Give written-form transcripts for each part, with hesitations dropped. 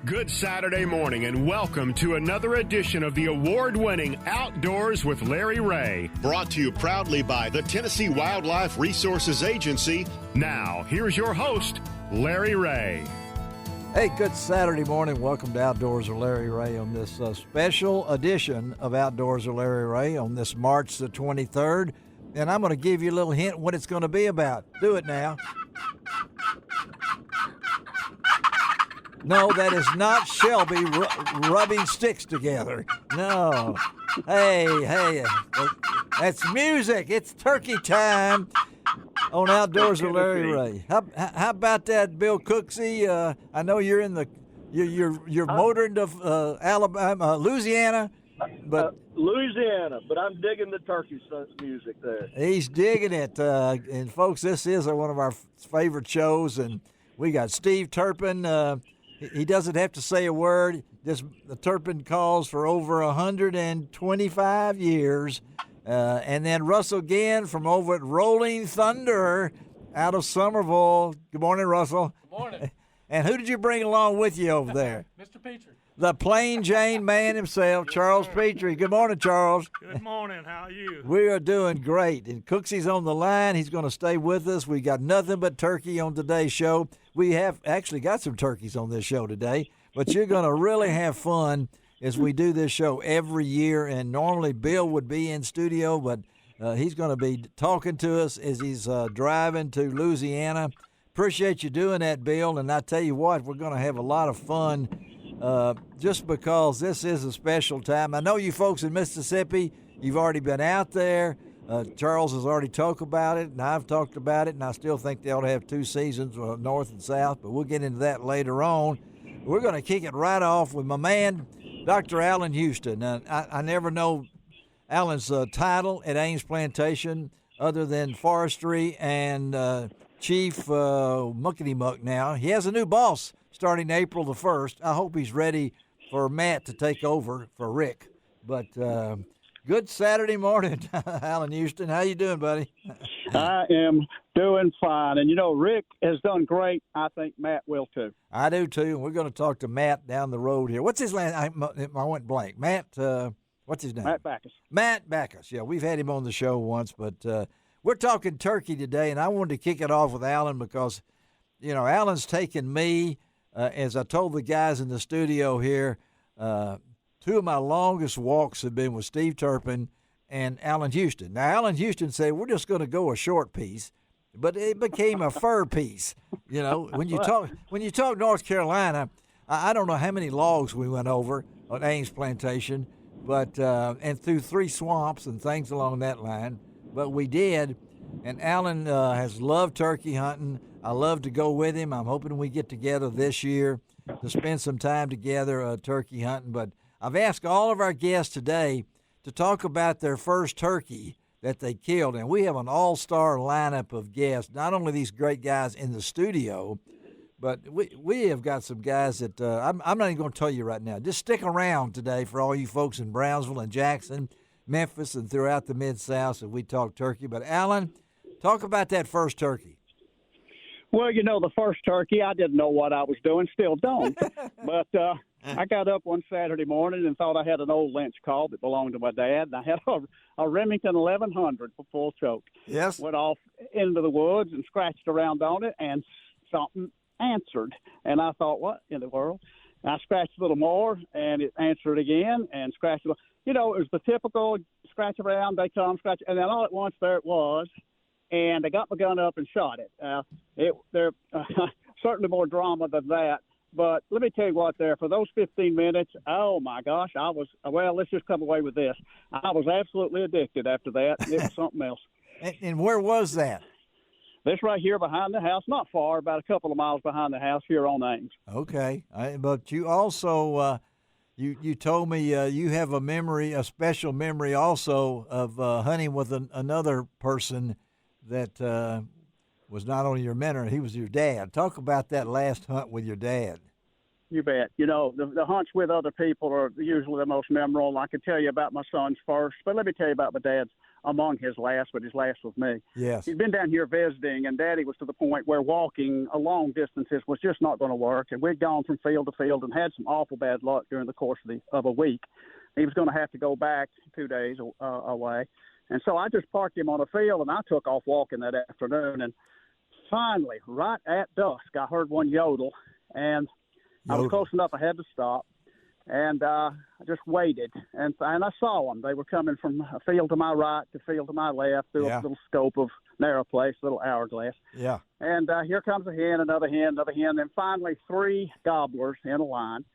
Good Saturday morning and welcome to another edition of the award-winning Outdoors with Larry Ray. Brought to you proudly by the Tennessee Wildlife Resources Agency. Now, here's your host, Larry Ray. Hey, good Saturday morning. Welcome to Outdoors with Larry Ray on this special edition of Outdoors with Larry Ray on this March the 23rd. And I'm going to give you a little hint what it's going to be about. Do it now. No, that is not Shelby rubbing sticks together. No. Hey, that's music. It's turkey time on Outdoors with Larry Ray. How about that, Bill Cooksey? I know you're in the you're motoring to Alabama, Louisiana, but Louisiana. But I'm digging the turkey music there. He's digging it, and folks, this is one of our favorite shows, and we got Steve Turpin. He doesn't have to say a word. The Turpin calls for over 125 years. And then Russell Ginn from over at Rolling Thunder out of Somerville. Good morning, Russell. Good morning. And who did you bring along with you over there? Mr. Petrey. The plain Jane man himself, Charles Petrey. Good morning, Charles. Good morning. How are you? We are doing great. And Cooksey's on the line. He's going to stay with us. We got nothing but turkey on today's show. We have actually got some turkeys on this show today, but you're going to really have fun as we do this show every year. And normally Bill would be in studio, but he's going to be talking to us as he's driving to Louisiana. Appreciate you doing that, Bill. And I tell you what, we're going to have a lot of fun just because this is a special time. I know you folks in Mississippi, you've already been out there. Charles has already talked about it, and I've talked about it, and I still think they ought to have two seasons, north and south, but we'll get into that later on. We're going to kick it right off with my man, Dr. Allan Houston. Now, I never know Allan's title at Ames Plantation other than forestry and chief muckety-muck now. He has a new boss starting April the 1st. I hope he's ready for Matt to take over for Rick. But good Saturday morning, Allan Houston. How you doing, buddy? I am doing fine. And, Rick has done great. I think Matt will, too. I do, too. And we're going to talk to Matt down the road here. What's his last name? I went blank. Matt, what's his name? Matt Backus. Matt Backus. Yeah, we've had him on the show once, but we're talking turkey today, and I wanted to kick it off with Allan because, Allan's taken me, as I told the guys in the studio here, two of my longest walks have been with Steve Turpin and Allan Houston. Now, Allan Houston said, we're just going to go a short piece, but it became a fur piece. When you talk North Carolina, I don't know how many logs we went over on Ames Plantation, but and through 3 swamps and things along that line, but we did. And Allan has loved turkey hunting. I love to go with him. I'm hoping we get together this year to spend some time together turkey hunting. But I've asked all of our guests today to talk about their first turkey that they killed. And we have an all-star lineup of guests, not only these great guys in the studio, but we have got some guys that I'm not even going to tell you right now. Just stick around today for all you folks in Brownsville and Jackson, Memphis, and throughout the Mid-South as we talk turkey. But, Allan, talk about that first turkey. Well, the first turkey, I didn't know what I was doing, still don't. But I got up one Saturday morning and thought I had an old Lynch call that belonged to my dad, and I had a Remington 1100 for full choke. Yes. Went off into the woods and scratched around on it, and something answered. And I thought, what in the world? And I scratched a little more, and it answered again, and scratched a little. It was the typical scratch around, they come, scratch, and then all at once there it was. And I got my gun up and shot it. There's certainly more drama than that. But let me tell you what, for those 15 minutes, oh, my gosh, let's just come away with this. I was absolutely addicted after that. It was something else. And where was that? This right here behind the house, not far, about a couple of miles behind the house here on Ames. Okay. But you also, you told me you have a special memory also of hunting with another person that was not only your mentor, he was your dad. Talk about that last hunt with your dad. You bet. The hunts with other people are usually the most memorable. I could tell you about my son's first, but let me tell you about my dad's. among his last, but his last was me. Yes. He'd been down here visiting, and Daddy was to the point where walking a long distances was just not going to work. And we'd gone from field to field and had some awful bad luck during the course of a week. He was going to have to go back 2 days away. And so I just parked him on a field, and I took off walking that afternoon. And finally, right at dusk, I heard one yodel, and I was close enough I had to stop. And I just waited, and I saw them. They were coming from a field to my right to field to my left through a little scope of narrow place, little hourglass. Yeah. And here comes a hen, another hen, and finally 3 gobblers in a line,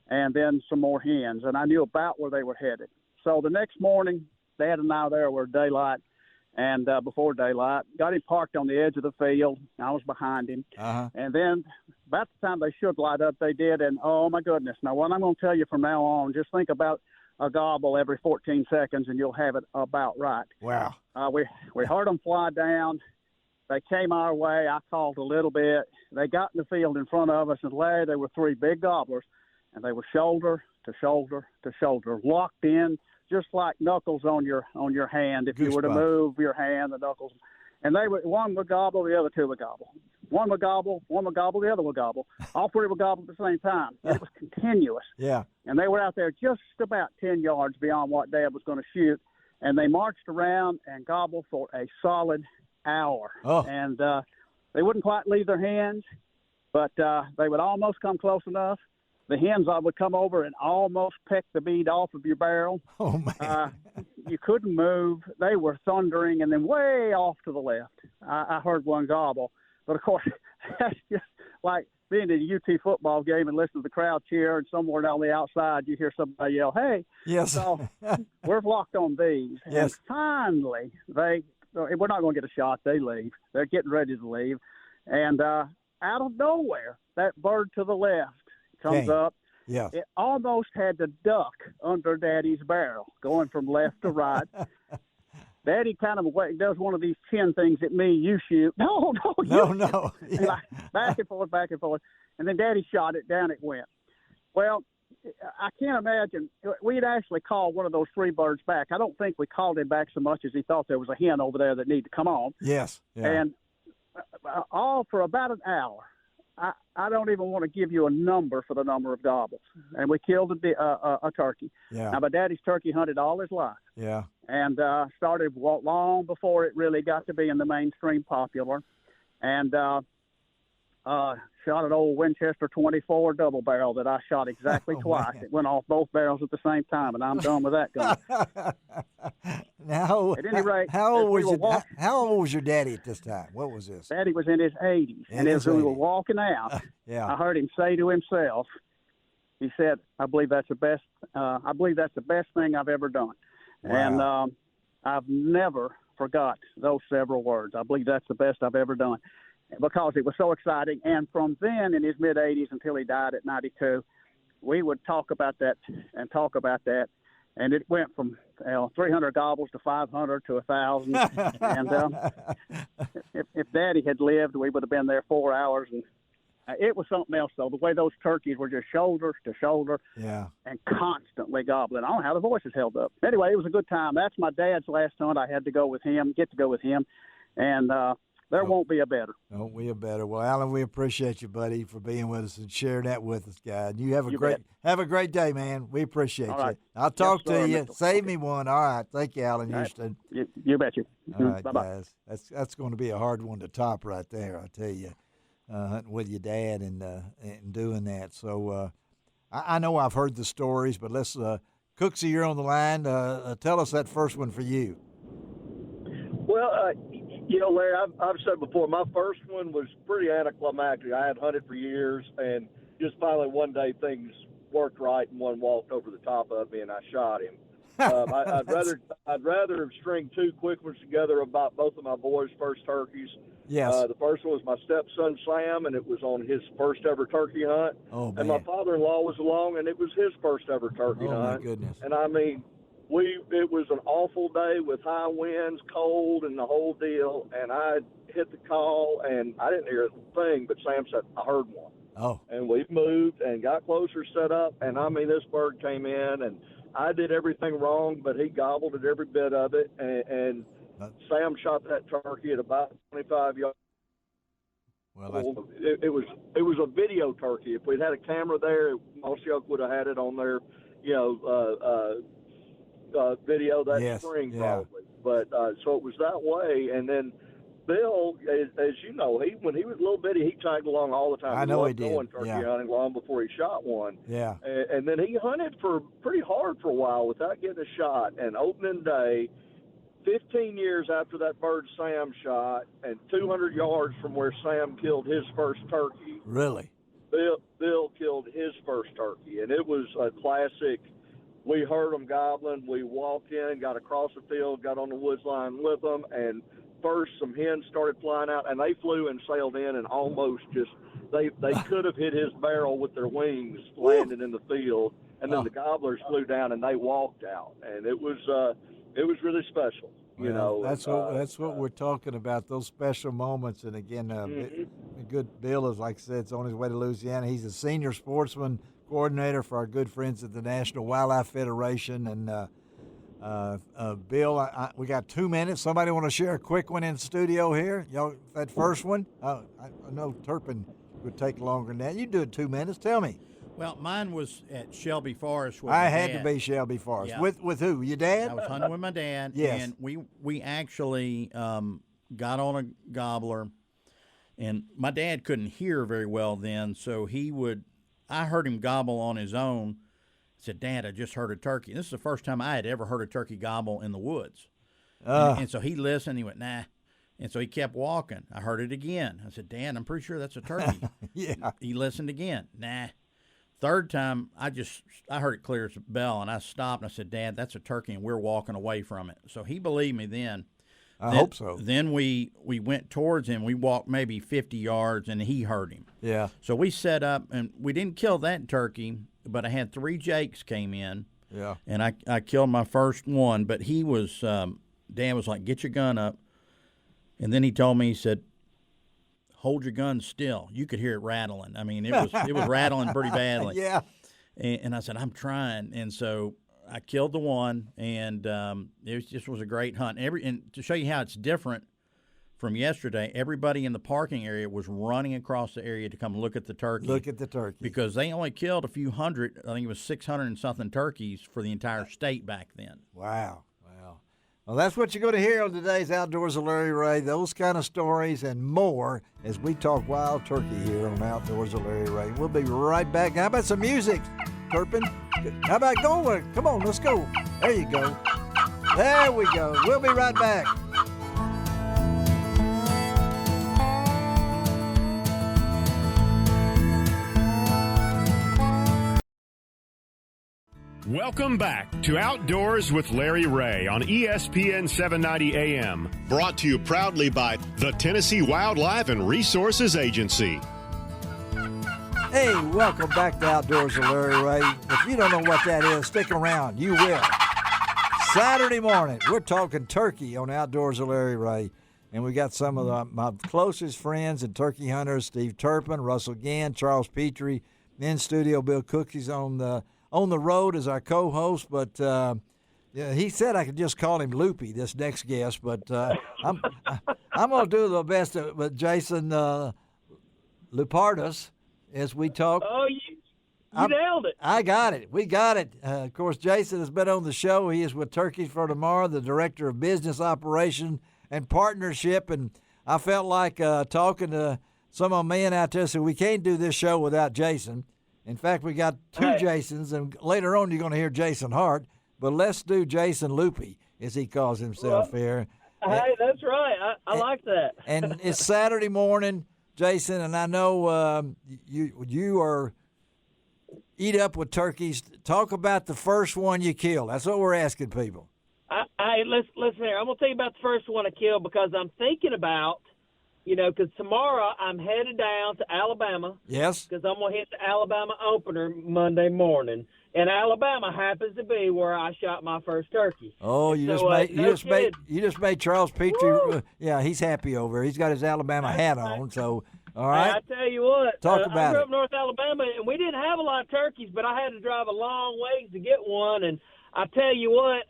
and then some more hens. And I knew about where they were headed. So the next morning, Dad and I there were daylight, and before daylight, got him parked on the edge of the field. I was behind him. Uh-huh. And then about the time they should light up, they did. And, oh, my goodness. Now, what I'm going to tell you from now on, just think about a gobble every 14 seconds, and you'll have it about right. Wow. We heard them fly down. They came our way. I called a little bit. They got in the field in front of us, and Larry, there were 3 big gobblers, and they were shoulder to shoulder to shoulder, locked in, just like knuckles on your hand. If you were to move your hand, the knuckles. And one would gobble, the other 2 would gobble. One would gobble, the other would gobble. All 3 would gobble at the same time. It was continuous. Yeah. And they were out there just about 10 yards beyond what Dad was going to shoot. And they marched around and gobbled for a solid hour. Oh. And they wouldn't quite leave their hands, but they would almost come close enough. The hens would come over and almost peck the bead off of your barrel. Oh, man. You couldn't move. They were thundering, and then way off to the left, I heard one gobble. But, of course, that's just like being at a UT football game and listening to the crowd cheer, and somewhere down the outside you hear somebody yell, hey. Yes. So we're locked on these. Yes. And finally, we're not going to get a shot. They leave. They're getting ready to leave. And out of nowhere, that bird to the left comes up. Yes. It almost had to duck under Daddy's barrel, going from left to right. Daddy kind of does one of these chin things at me. You shoot. No. Yeah. Back and forth. And then Daddy shot it. Down it went. Well, I can't imagine. We'd actually called one of those 3 birds back. I don't think we called him back so much as he thought there was a hen over there that needed to come on. Yes. Yeah. And all for about an hour. I don't even want to give you a number for the number of gobbles. And we killed a turkey. Yeah. Now, my daddy's turkey hunted all his life. Yeah. And started long before it really got to be in the mainstream popular. And shot an old Winchester 24 double barrel that I shot exactly twice. Man. It went off both barrels at the same time, and I'm done with that gun. Now, at any rate, how old was your daddy at this time? What was this? Daddy was in his 80s, and as we were walking out, I heard him say to himself, he said, I believe that's the best thing I've ever done. Wow. And I've never forgot those several words. I believe that's the best I've ever done, because it was so exciting. And from then, in his mid-80s until he died at 92, we would talk about that. And it went from 300 gobbles to 500 to 1,000. And if Daddy had lived, we would have been there 4 hours. And it was something else, though. The way those turkeys were just shoulder to shoulder and constantly gobbling. I don't know how the voices held up. Anyway, it was a good time. That's my dad's last hunt. I had to go with him, and there won't be a better. Won't be a better. Well, Allan, we appreciate you, buddy, for being with us and sharing that with us, guy. And you have a great day, man. We appreciate All you. right. I'll talk Yes, to sir, you. Mr. Save me one. All right. Thank you, Allan Houston. Right. You bet you. All right, Bye-bye. guys. That's going to be a hard one to top right there, I tell you, hunting with your dad and doing that. So I know I've heard the stories, but let's Cooksey, you're on the line. Tell us that first one for you. Well, Larry, I've said before, my first one was pretty anticlimactic. I had hunted for years, and just finally one day things worked right, and one walked over the top of me, and I shot him. I'd rather string 2 quick ones together about both of my boys' first turkeys. Yes. The first one was my stepson Sam, and it was on his first ever turkey hunt. Oh, man. And my father-in-law was along, and it was his first ever turkey hunt. Oh, my goodness. And I mean, it was an awful day with high winds, cold, and the whole deal. And I hit the call, and I didn't hear a thing, but Sam said, I heard one. Oh. And we moved and got closer, set up, and I mean, this bird came in, and I did everything wrong, but he gobbled at every bit of it, and Sam shot that turkey at about 25 yards. Well, it was a video turkey. If we'd had a camera there, Mossy Oak would have had it on their, video that spring probably. But so it was that way, and then Bill, as you know, when he was a little bitty, he tagged along all the time. I know he did. Going turkey hunting long before he shot one. Yeah. And then he hunted for pretty hard for a while without getting a shot. And opening day, 15 years after that bird Sam shot, and 200 yards from where Sam killed his first turkey. Really? Bill killed his first turkey, and it was a classic. We heard them gobbling. We walked in, got across the field, got on the woods line with them, and first some hens started flying out, and they flew and sailed in and almost just they could have hit his barrel with their wings landing in the field, and then the gobblers flew down and they walked out, and it was really special. You know, that's what we're talking about, those special moments. And again, good Bill is, like I said, it's on his way to Louisiana. He's a senior sportsman coordinator for our good friends at the National Wildlife Federation. And Bill, we got 2 minutes. Somebody want to share a quick one in the studio here? Y'all, that first one? I know Turpin would take longer than that. You do it 2 minutes. Tell me. Well, mine was at Shelby Forest with I my had dad. to be Shelby Forest. Yeah. With who? Your dad? I was hunting with my dad, Yes. and we actually got on a gobbler, and my dad couldn't hear very well then, so I heard him gobble on his own. I said, Dad, I just heard a turkey. This is the first time I had ever heard a turkey gobble in the woods. And so he listened. He went, nah. And so he kept walking. I heard it again. I said, Dad, I'm pretty sure that's a turkey. Yeah. He listened again. Nah. Third time, I heard it clear as a bell, and I stopped, and I said, Dad, that's a turkey, and we're walking away from it. So he believed me then. I hope so. Then we went towards him. We walked maybe 50 yards, and he heard him. Yeah. So we set up, and we didn't kill that turkey, but I had 3 jakes came in. Yeah. And I killed my first one, but he was, Dad was like, get your gun up. And then he told me, he said, hold your gun still. You could hear it rattling. I mean, it was rattling pretty badly. Yeah. And I said, I'm trying. And so I killed the one, and it just was a great hunt. And to show you how it's different from yesterday, everybody in the parking area was running across the area to come look at the turkey. Look at the turkey. Because they only killed a few hundred. I think it was 600 and something turkeys for the entire state back then. Wow. Well, that's what you're going to hear on today's Outdoors with Larry Ray. Those kind of stories and more as we talk wild turkey here on Outdoors with Larry Ray. We'll be right back. How about some music, Turpin? How about going? Come on, let's go. There you go. There we go. We'll be right back. Welcome back to Outdoors with Larry Ray on ESPN 790 AM. Brought to you proudly by the Tennessee Wildlife and Resources Agency. Hey, welcome back to Outdoors with Larry Ray. If you don't know what that is, stick around. You will. Saturday morning, we're talking turkey on Outdoors with Larry Ray. And we got some of my closest friends and turkey hunters, Steve Turpin, Russell Ginn, Charles Petrey, in studio. Bill Cooksey's on the road as our co-host, but he said I could just call him Loopy, this next guest, but I'm going to do the best with Jason Lapradus as we talk. Oh, you nailed it. I got it. We got it. Of course, Jason has been on the show. He is with Turkeys for Tomorrow, the Director of Business Operation and Partnership, and I felt like talking to some of my men out there, so we can't do this show without Jason. In fact, we got 2 Jasons, and later on you're going to hear Jason Hart, but let's do Jason Loopy, as he calls himself here. Hey, that's right. I like that. And it's Saturday morning, Jason, and I know you are eat up with turkeys. Talk about the first one you killed. That's what we're asking people. Listen here. I'm going to tell you about the first one I killed because I'm thinking about, because tomorrow I'm headed down to Alabama. Yes. Because I'm going to hit the Alabama opener Monday morning. And Alabama happens to be where I shot my first turkey. Oh, you just made Charles Petrey. Yeah, he's happy over. He's got his Alabama hat on. So All right. Hey, I tell you what, Talk I about grew it. up in North Alabama, and we didn't have a lot of turkeys, but I had to drive a long ways to get one. And I tell you what,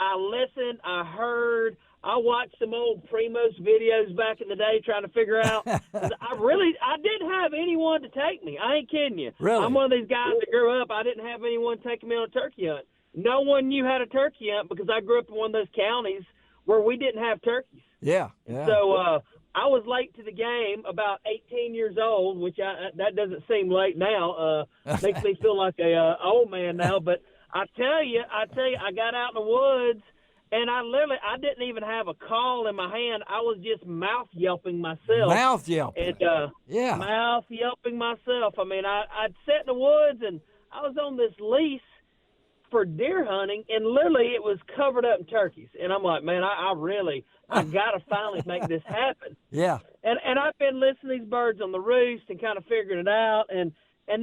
I listened, I heard, I watched some old Primos videos back in the day trying to figure out. I didn't have anyone to take me. I ain't kidding you. Really? I'm one of these guys that grew up. I didn't have anyone taking me on a turkey hunt. No one knew how to turkey hunt because I grew up in one of those counties where we didn't have turkeys. Yeah. So I was late to the game, about 18 years old, which that doesn't seem late now. Makes me feel like a old man now. But I tell you, I got out in the woods, and I didn't even have a call in my hand. I was just mouth yelping myself. Mouth yelping. And mouth yelping myself. I mean, I'd sat in the woods, and I was on this lease for deer hunting, and literally it was covered up in turkeys. And I'm like, man, I've got to finally make this happen. Yeah. And I've been listening to these birds on the roost and kind of figuring it out. And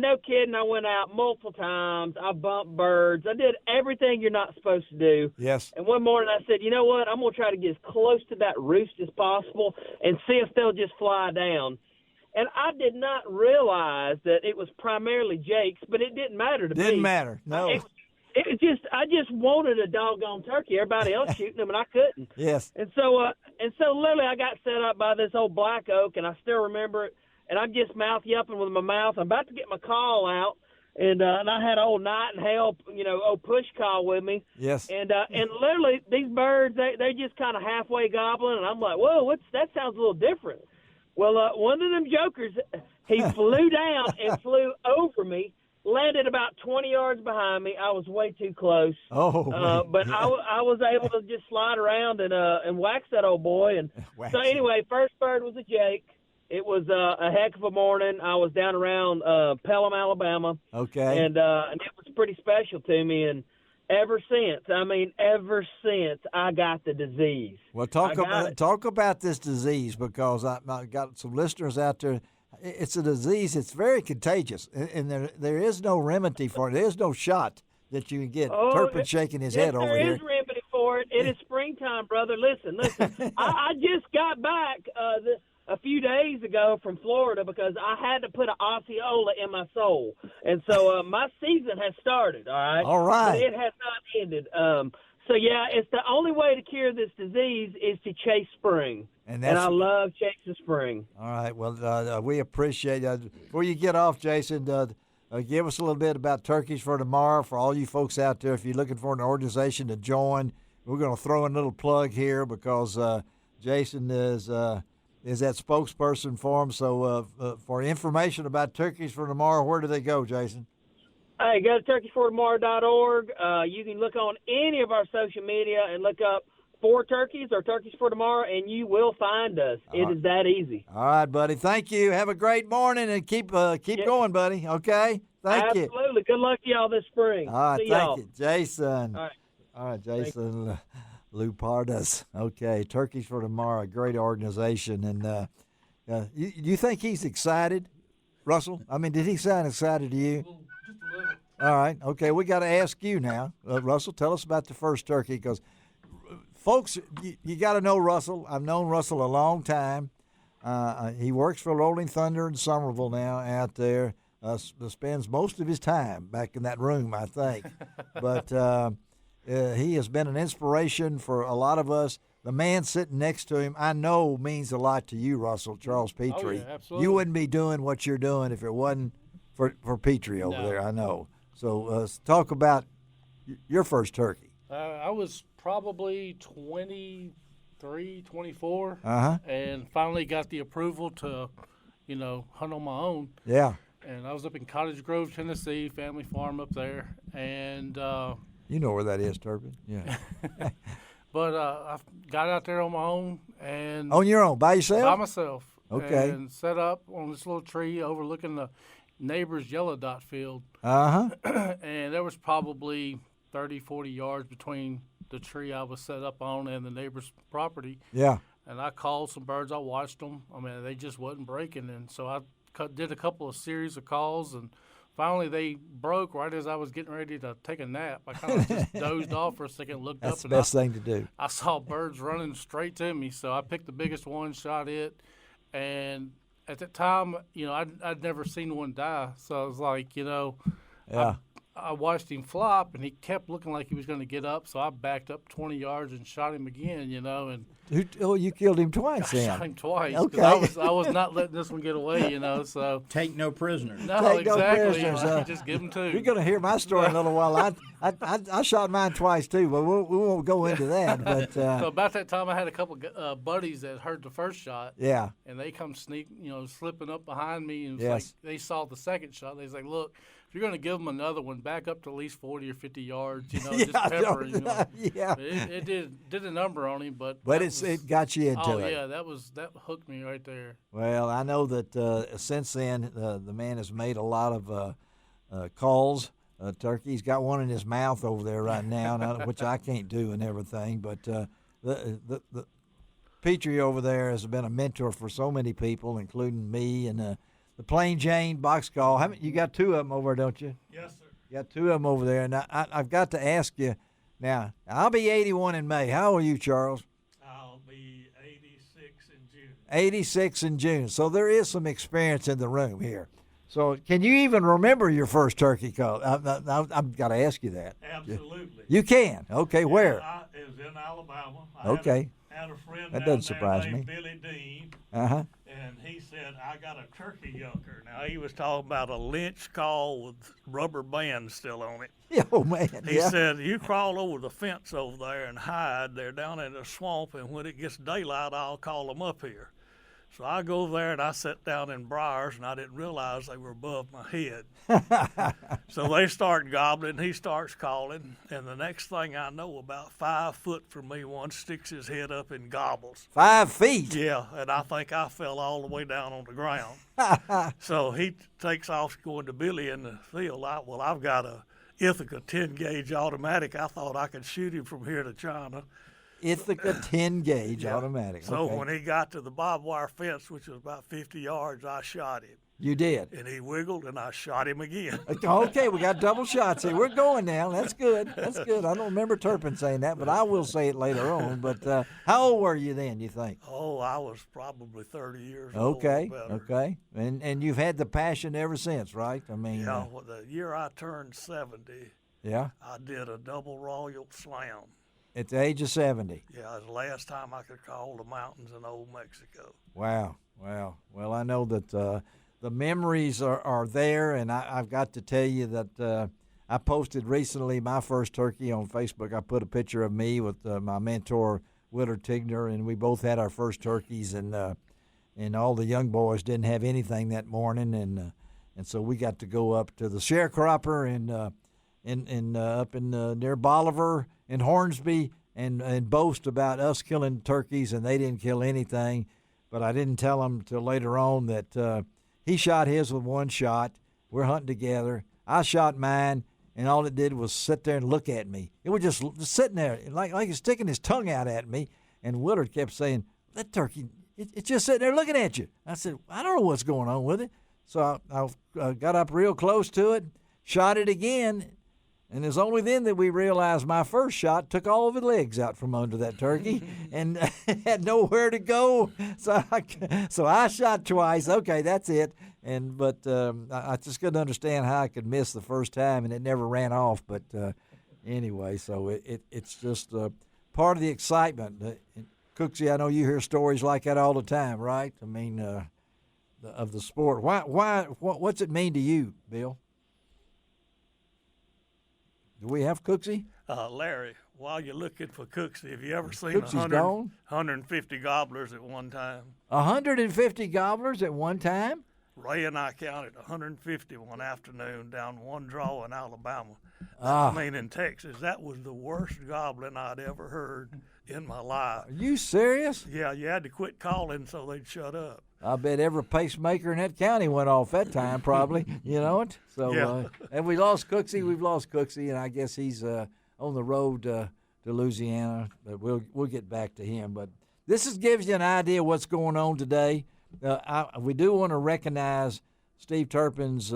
no kidding, I went out multiple times. I bumped birds. I did everything you're not supposed to do. Yes. And one morning I said, you know what? I'm going to try to get as close to that roost as possible and see if they'll just fly down. And I did not realize that it was primarily Jake's, but it didn't matter to me. Didn't matter. No. I just wanted a doggone turkey. Everybody else shooting them, and I couldn't. Yes. And so literally, I got set up by this old black oak, and I still remember it. And I'm just mouth yelping with my mouth. I'm about to get my call out, and I had old Nightingale, old push call with me. Yes. And literally, these birds, they just kind of halfway gobbling, and I'm like, whoa, that sounds a little different. Well, one of them jokers, he flew down and flew over me. Landed about 20 yards behind me. I was way too close. But I was able to just slide around and wax that old boy. And so anyway, first bird was a Jake. It was a heck of a morning. I was down around Pelham, Alabama. Okay. And it was pretty special to me. And ever since I got the disease. Well, talk about this disease, because I got some listeners out there. It's a disease. It's very contagious, and there is no remedy for it. There is no shot that you can get. Turpin shaking his head over here. There is remedy for it. It is springtime, brother. Listen. I just got back a few days ago from Florida because I had to put an Osceola in my soul. And so my season has started, all right? All right. But it has not ended. So, yeah, it's the only way to cure this disease is to chase spring. And I love chasing spring. All right. Well, we appreciate it. Before you get off, Jason, give us a little bit about Turkeys for Tomorrow for all you folks out there. If you're looking for an organization to join, we're going to throw in a little plug here because Jason is that spokesperson for them. So for information about Turkeys for Tomorrow, where do they go, Jason? Hey, go to turkeysfortomorrow.org. You can look on any of our social media and look up For Turkeys or Turkeys for Tomorrow, and you will find us. It is that easy. All right, buddy. Thank you. Have a great morning, and keep going, buddy. Okay? Thank you. Absolutely. Good luck to y'all this spring. All right, See thank y'all. you. Jason. All right, Jason Lapradus. Okay, Turkeys for Tomorrow, a great organization. And you think he's excited, Russell? I mean, did he sound excited to you? Just a little. All right. Okay, we got to ask you now. Russell, tell us about the first turkey, because folks, you got to know Russell. I've known Russell a long time. He works for Rolling Thunder in Somerville now out there. Spends most of his time back in that room, I think. But he has been an inspiration for a lot of us. The man sitting next to him, I know, means a lot to you, Russell, Charles Petrey. Oh, yeah, absolutely. You wouldn't be doing what you're doing if it wasn't for Petrey over there, I know. So talk about your first turkey. I was probably 23, 24, and finally got the approval to, hunt on my own. Yeah. And I was up in Cottage Grove, Tennessee, family farm up there. And you know where that is, Turpin. Yeah. But I got out there on my own. And on your own, by yourself? By myself. Okay. And set up on this little tree overlooking the neighbor's yellow dot field. And there was probably 30, 40 yards between the tree I was set up on and the neighbor's property. Yeah. And I called some birds. I watched them. I mean, they just wasn't breaking. And so I did a couple of series of calls, and finally they broke right as I was getting ready to take a nap. I kind of just dozed off for a second, looked That's up. the best thing to do. I saw birds running straight to me, so I picked the biggest one, shot it, and at that time, I'd never seen one die. So I was like, Yeah. I watched him flop, and he kept looking like he was going to get up. So I backed up 20 yards and shot him again, and you killed him twice, I then. shot him twice. Okay. 'Cause I was not letting this one get away, So Take no prisoners. no, Take no exactly. prisoners, Just give him two. You're going to hear my story in a little while. I shot mine twice too, but we won't go into that. But So about that time, I had a couple buddies that heard the first shot. yeah, And they come slipping up behind me, and Yes. they saw the second shot. They was like, "Look, if you're going to give them another one, back up to at least 40 or 50 yards. Just pepper." yeah. It did a number on him, but it got you into it. yeah, that hooked me right there. Well, I know that since then the man has made a lot of calls. Turkey's got one in his mouth over there right now, which I can't do and everything. But the Petrey over there has been a mentor for so many people, including me and the Plain Jane box call. You got two of them over there, don't you? Yes, sir. You got two of them over there. And I've got to ask you now. I'll be 81 in May. How old are you, Charles? I'll be 86 in June. 86 in June. So there is some experience in the room here. So can you even remember your first turkey call? I've got to ask you that. Absolutely. You can. Okay, where? It was in Alabama. Okay. I had a friend That down doesn't there surprise named me. Billy Dean, Uh-huh. and he said, I got a turkey yunker. Now, he was talking about a lynch call with rubber bands still on it. Oh, man. He yeah. said, you crawl over the fence over there and hide. They're down in the swamp, and when it gets daylight, I'll call them up here. So I go there, and I sit down in briars, and I didn't realize they were above my head. So they start gobbling, he starts calling, and the next thing I know, about 5 foot from me, one sticks his head up and gobbles. 5 feet. Yeah, and I think I fell all the way down on the ground. So he takes off going to Billy in the field. I've got a Ithaca 10-gauge automatic. I thought I could shoot him from here to China. Ithaca 10-gauge automatic. So okay. when he got to the barbed wire fence, which was about 50 yards, I shot him. You did. And he wiggled, and I shot him again. Okay, we got double shots here. We're going now. That's good. That's good. I don't remember Turpin saying that, but I will say it later on. But how old were you then, you think? Oh, I was probably 30 years old. Okay, or better. okay. And you've had the passion ever since, right? I mean, Yeah, well, the year I turned 70, yeah, I did a double royal slam. at the age of 70. Yeah, it was the last time I could call the mountains in old Mexico. Wow. Well, I know that the memories are there, and I've got to tell you that I posted recently my first turkey on Facebook. I put a picture of me with my mentor, Willard Tigner, and we both had our first turkeys, and all the young boys didn't have anything that morning, and so we got to go up to the sharecropper and up in near Bolivar and Hornsby and boast about us killing turkeys, and they didn't kill anything. But I didn't tell them till later on that he shot his with one shot. We're hunting together. I shot mine, and all it did was sit there and look at me. It was just sitting there like he's sticking his tongue out at me. And Willard kept saying, "That turkey, it's just sitting there looking at you." I said, "I don't know what's going on with it." So I got up real close to it, shot it again. And it's only then that we realized my first shot took all of the legs out from under that turkey and had nowhere to go. So I shot twice. Okay, that's it. But I just couldn't understand how I could miss the first time, and it never ran off. But anyway, so it's just part of the excitement. Cooksey, I know you hear stories like that all the time, right? I mean, of the sport. What's it mean to you, Bill? Do we have Cooksey? Larry, while you're looking for Cooksey, have you ever seen Cooksey's gone? 150 gobblers at one time? 150 gobblers at one time? Ray and I counted 150 one afternoon down one draw in Alabama. Ah. I mean, in Texas, that was the worst gobbling I'd ever heard in my life. Are you serious? Yeah, you had to quit calling so they'd shut up. I bet every pacemaker in that county went off that time, probably. You know it? So, Yeah. and we lost Cooksey. We've lost Cooksey, and I guess he's on the road to Louisiana. But we'll get back to him. But this gives you an idea of what's going on today. We do want to recognize Steve Turpin's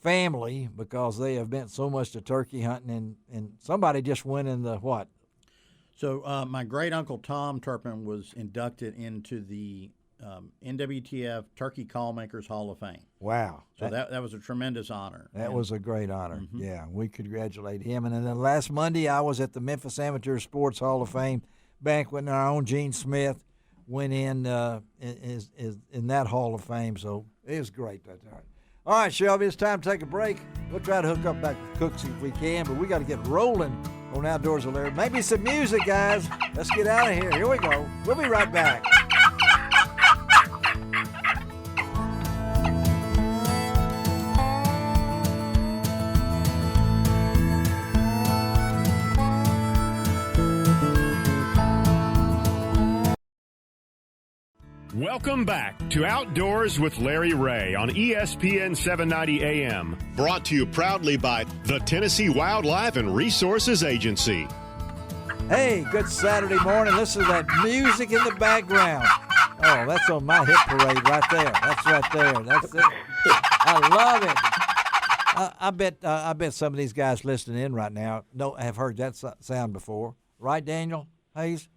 family because they have meant so much to turkey hunting, and somebody just went in the what? So my great uncle Tom Turpin was inducted into the NWTF Turkey Call Makers Hall of Fame. Wow. So that was a tremendous honor. That was a great honor. Mm-hmm. Yeah, we congratulate him. And then last Monday, I was at the Memphis Amateur Sports Hall of Fame banquet, and our own Gene Smith went in that Hall of Fame. So it was great. All right, Shelby, it's time to take a break. We'll try to hook up back with Cooksey if we can, but we got to get rolling on Outdoors with Larry. Maybe some music, guys. Let's get out of here. Here we go. We'll be right back. Welcome back to Outdoors with Larry Ray on ESPN 790 AM. Brought to you proudly by the Tennessee Wildlife and Resources Agency. Hey, good Saturday morning. Listen to that music in the background. Oh, that's on my hit parade right there. That's right there. That's it. I love it. I bet some of these guys listening in right now have heard that sound before. Right, Daniel Hayes?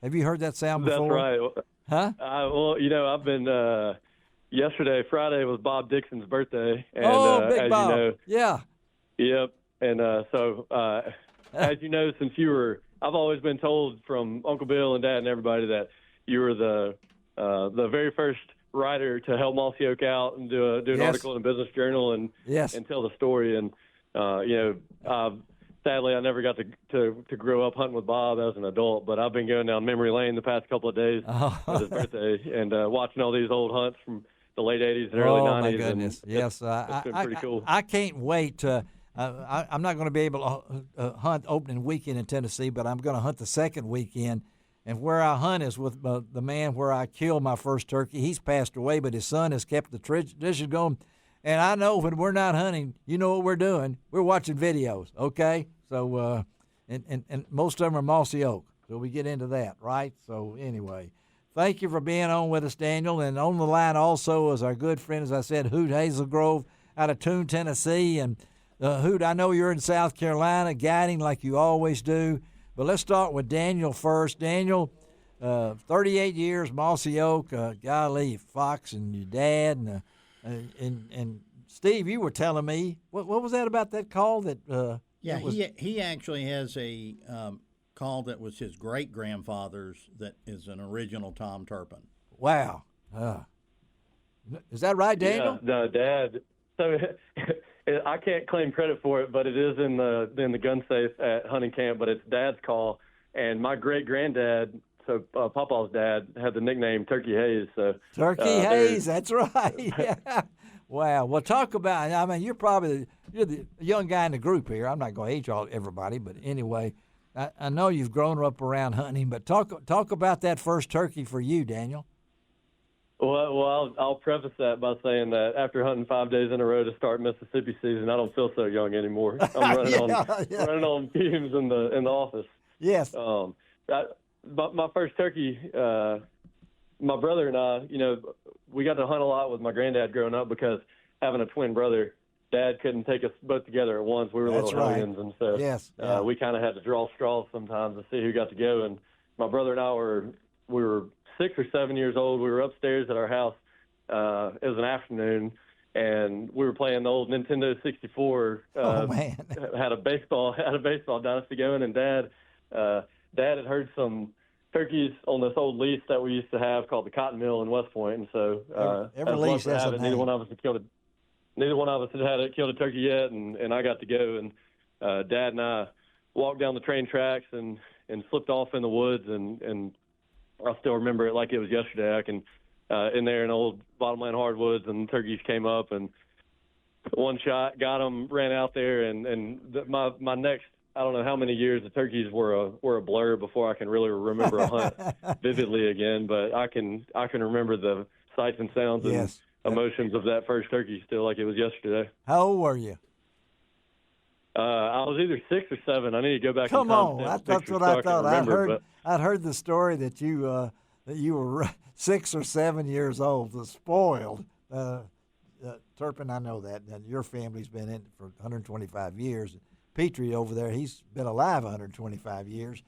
Have you heard that sound before? That's right. Huh? Well, I've been Friday was Bob Dixon's birthday. And, Big as Bob. You know, yeah. Yep. And so, as you know, I've always been told from Uncle Bill and Dad and everybody that you were the very first writer to help Mossy Oak out and do an article in a business journal and tell the story. And, sadly, I never got to grow up hunting with Bob as an adult, but I've been going down memory lane the past couple of days for his birthday and watching all these old hunts from the late 80s and early 90s. Oh, my goodness. Yes. It's been pretty cool. I can't wait. I'm not going to be able to hunt opening weekend in Tennessee, but I'm going to hunt the second weekend. And where I hunt is with the man where I killed my first turkey. He's passed away, but his son has kept the tradition going. And I know when we're not hunting, you know what we're doing. We're watching videos, okay? So, and most of them are Mossy Oak. So we get into that, right? So anyway, thank you for being on with us, Daniel. And on the line also is our good friend, as I said, Hoot Hazelgrove out of Toon, Tennessee. And Hoot, I know you're in South Carolina guiding like you always do. But let's start with Daniel first. Daniel, 38 years, Mossy Oak, golly, Fox and your dad. And Steve, you were telling me, what was that about that call that he actually has a call that was his great-grandfather's that is an original Tom Turpin. Wow. Is that right, Daniel? Yeah, no, Dad. So I can't claim credit for it, but it is in the gun safe at hunting camp, but it's Dad's call. And my great-granddad, so Papa's dad, had the nickname Turkey Hayes. So Turkey Hayes, that's right. Yeah. Wow. Well, talk about. I mean, you're the young guy in the group here. I'm not going to age everybody, but anyway, I know you've grown up around hunting. But talk about that first turkey for you, Daniel. Well, I'll preface that by saying that after hunting 5 days in a row to start Mississippi season, I don't feel so young anymore. I'm running running on fumes in the office. Yes. My first turkey. My brother and I, we got to hunt a lot with my granddad growing up because having a twin brother, Dad couldn't take us both together at once. We were little hellions, and so we kind of had to draw straws sometimes to see who got to go. And my brother and I we were 6 or 7 years old. We were upstairs at our house. It was an afternoon, and we were playing the old Nintendo 64. Man, had a baseball dynasty going, and Dad had heard some turkeys on this old lease that we used to have called the Cotton Mill in West Point, and so every lease has a name. Neither one of us had killed a turkey yet, and I got to go. And Dad and I walked down the train tracks and slipped off in the woods, and I still remember it like it was yesterday. I can in there in old bottomland hardwoods, and turkeys came up, and one shot got them, ran out there, and my next. I don't know how many years the turkeys were a blur before I can really remember a hunt vividly again, but I can remember the sights and sounds and emotions of that first turkey still like it was yesterday. How old were you? I was either 6 or 7. I need to go back. Come on, that's what I thought. I'd heard the story that you were 6 or 7 years old, spoiled. Turpin, I know that your family's been in it for 125 years. Petrey over there, he's been alive 125 years.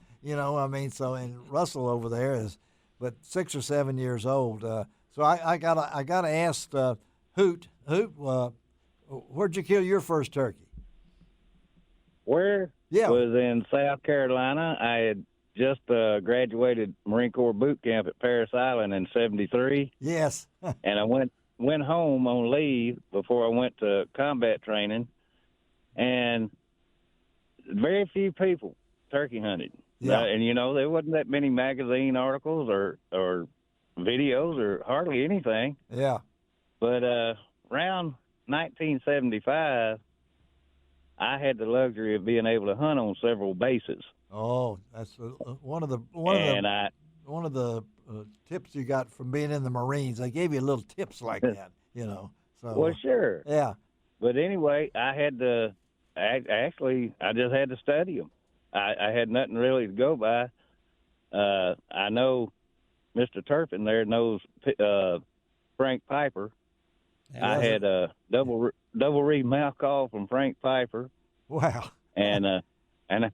So, and Russell over there is but 6 or 7 years old. So I gotta ask Hoot. Hoot, where'd you kill your first turkey? Where? Yeah. Was in South Carolina. I had just graduated Marine Corps boot camp at Parris Island in '73. Yes. And I went home on leave before I went to combat training, and very few people turkey hunted. Yeah. And there wasn't that many magazine articles or videos or hardly anything. Yeah. But around 1975, I had the luxury of being able to hunt on several bases. Oh, that's one of the tips you got from being in the Marines. They gave you little tips like that, So well, sure. Yeah. But anyway, I had to actually. I just had to study them. I had nothing really to go by. I know Mr. Turpin there knows Frank Piper. I had a double reed mouth call from Frank Piper. Wow. And I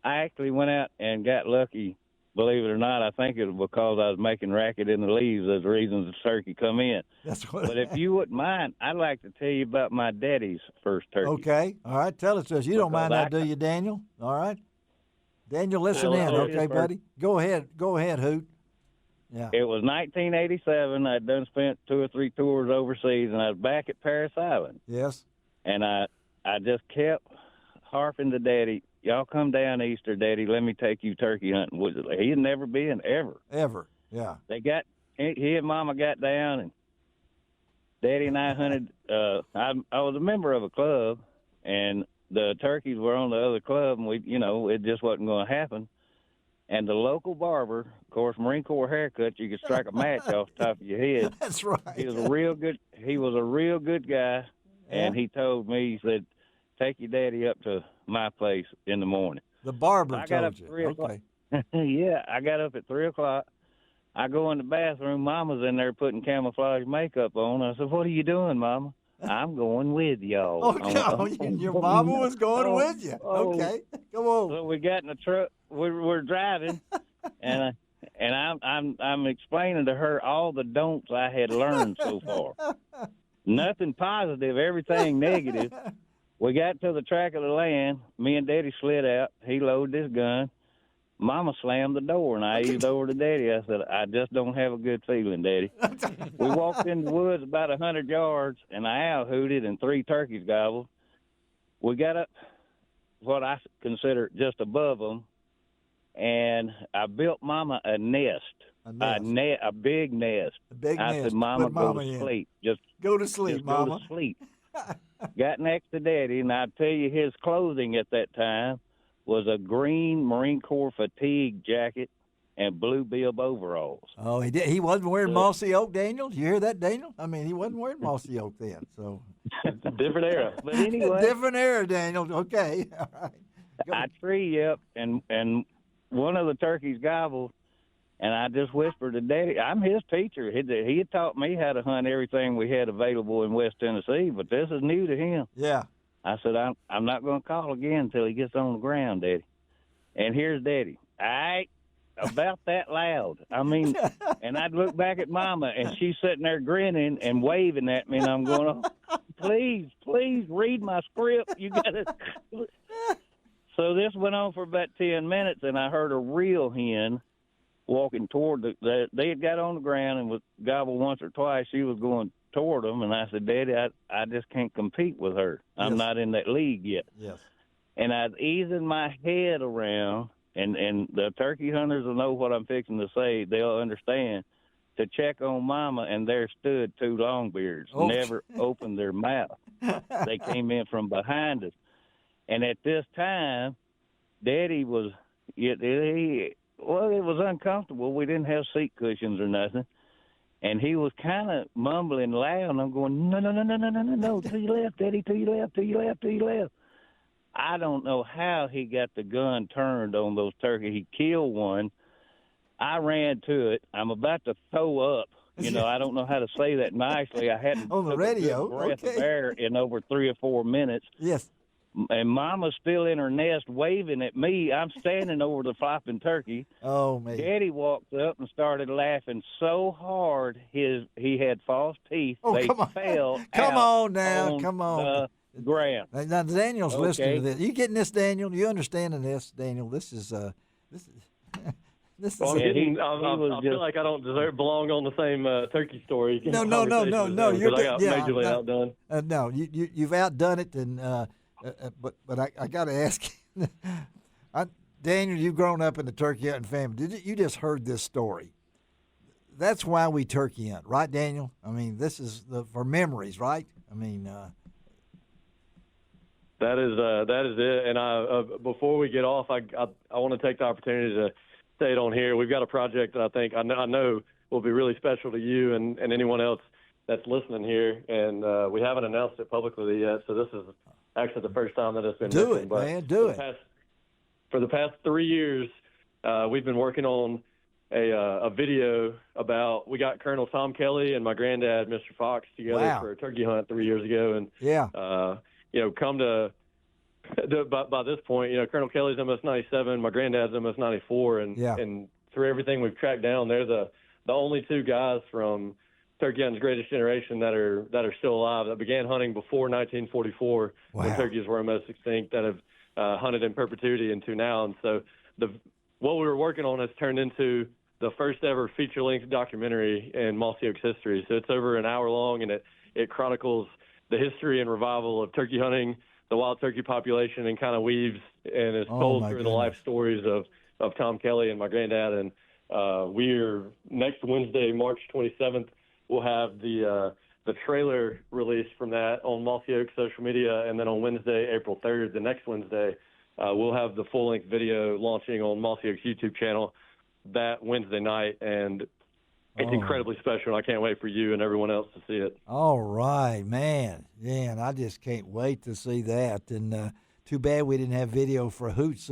actually went out and got lucky. Believe it or not, I think it was because I was making racket in the leaves as the reason the turkey come in. That's what. But if you wouldn't mind, I'd like to tell you about my daddy's first turkey. Okay. All right. Tell us this. You don't mind that, do you, Daniel? All right. Daniel, listen in. Okay, buddy. Go ahead. Go ahead, Hoot. Yeah. It was 1987. I'd done spent 2 or 3 tours overseas, and I was back at Parris Island. Yes. And I just kept harping to Daddy, y'all come down Easter, Daddy, let me take you turkey hunting. He had never been, ever. Ever, yeah. He and Mama got down, and Daddy and I hunted. I was a member of a club, and the turkeys were on the other club, and it just wasn't going to happen. And the local barber, of course, Marine Corps haircut, you could strike a match off the top of your head. That's right. He was a real good guy, and he told me, he said, take your daddy up to my place in the morning. The barber I got up told at 3 you. o'clock. Okay. Yeah, I got up at 3 o'clock. I go in the bathroom. Mama's in there putting camouflage makeup on. I said, what are you doing, Mama? I'm going with y'all. Oh, your mama was going with you. Okay, come on. So we got in the truck. We're driving, and I'm explaining to her all the don'ts I had learned so far. Nothing positive, everything negative. We got to the track of the land. Me and Daddy slid out. He loaded his gun. Mama slammed the door, and I eased over to Daddy. I said, I just don't have a good feeling, Daddy. We walked in the woods about 100 yards, and an owl hooted and 3 turkeys gobbled. We got up what I consider just above them, and I built Mama a nest. A big nest. I said, Mama, go to sleep. Just go to sleep, Mama. Go to sleep. Got next to Daddy, and I tell you, his clothing at that time was a green Marine Corps fatigue jacket and blue bib overalls. Oh, he did. He wasn't wearing mossy oak, Daniel. Did you hear that, Daniel? I mean, he wasn't wearing mossy oak then. So different era. But anyway, different era, Daniel. Okay, all right. I tree up, and one of the turkeys gobbled, and I just whispered to Daddy. I'm his teacher. He had taught me how to hunt everything we had available in West Tennessee, but this is new to him. Yeah. I said, I'm not going to call again until he gets on the ground, Daddy. And here's Daddy. All right, about that loud. I mean, and I'd look back at Mama, and she's sitting there grinning and waving at me, and I'm going, oh, please read my script. You got to. So this went on for about 10 minutes, and I heard a real hen walking toward they had got on the ground and was gobbled once or twice. She was going toward them, and I said, Daddy, I just can't compete with her. I'm not in that league yet. Yes. And I was easing my head around, and the turkey hunters will know what I'm fixing to say. They'll understand. To check on Mama, and there stood 2 longbeards, never opened their mouth. They came in from behind us. And at this time, Daddy was, it was uncomfortable. We didn't have seat cushions or nothing. And he was kind of mumbling loud, and I'm going, no, to your left, Daddy, to your left, to your left, to your left. I don't know how he got the gun turned on those turkeys. He killed one. I ran to it. I'm about to throw up. I don't know how to say that nicely. I hadn't on the radio breath of air in over 3 or 4 minutes. Yes. and Mama's still in her nest waving at me. I'm standing over the flopping turkey. Oh, man. Daddy walked up and started laughing so hard he had false teeth. Oh, they come on. fell Come out on now. on Come on. the ground. Now, Daniel's Okay. listening to this. You getting this, Daniel? You understanding this, Daniel? This is this is Well, Yeah, I feel like I don't belong on the same turkey story. No. You're majorly outdone. No, you've outdone it, and but I got to ask you, Daniel, you've grown up in the turkey hunting family. You just heard this story? That's why we turkey hunt, right, Daniel? I mean, this is for memories, right? I mean, that is it. And before we get off, I want to take the opportunity to say it on here. We've got a project that I think I know will be really special to you and anyone else that's listening here. And we haven't announced it publicly yet, so this is actually the first time that it's been do mentioned. it, man, do it. For the past 3 years, we've been working on a video about. We got Colonel Tom Kelly and my granddad, Mr. Fox, together for a turkey hunt 3 years ago, and come to. By this point, Colonel Kelly's almost 97, my granddad's almost 94, and through everything we've tracked down, they're the only two guys from turkey hunting's greatest generation that are still alive, that began hunting before 1944 when turkeys were almost extinct, that have hunted in perpetuity into now. And so what we were working on has turned into the first ever feature-length documentary in Mossy Oak's history. So it's over an hour long, and it chronicles the history and revival of turkey hunting, the wild turkey population, and kind of weaves and is told through the life stories of Tom Kelly and my granddad. And we're next Wednesday, March 27th, we'll have the trailer released from that on Mossy Oak social media, and then on Wednesday, April 3rd, the next Wednesday, we'll have the full-length video launching on Mossy Oak's YouTube channel that Wednesday night, and it's incredibly special, and I can't wait for you and everyone else to see it. All right, man. Yeah, and I just can't wait to see that. And too bad we didn't have video for Hoot's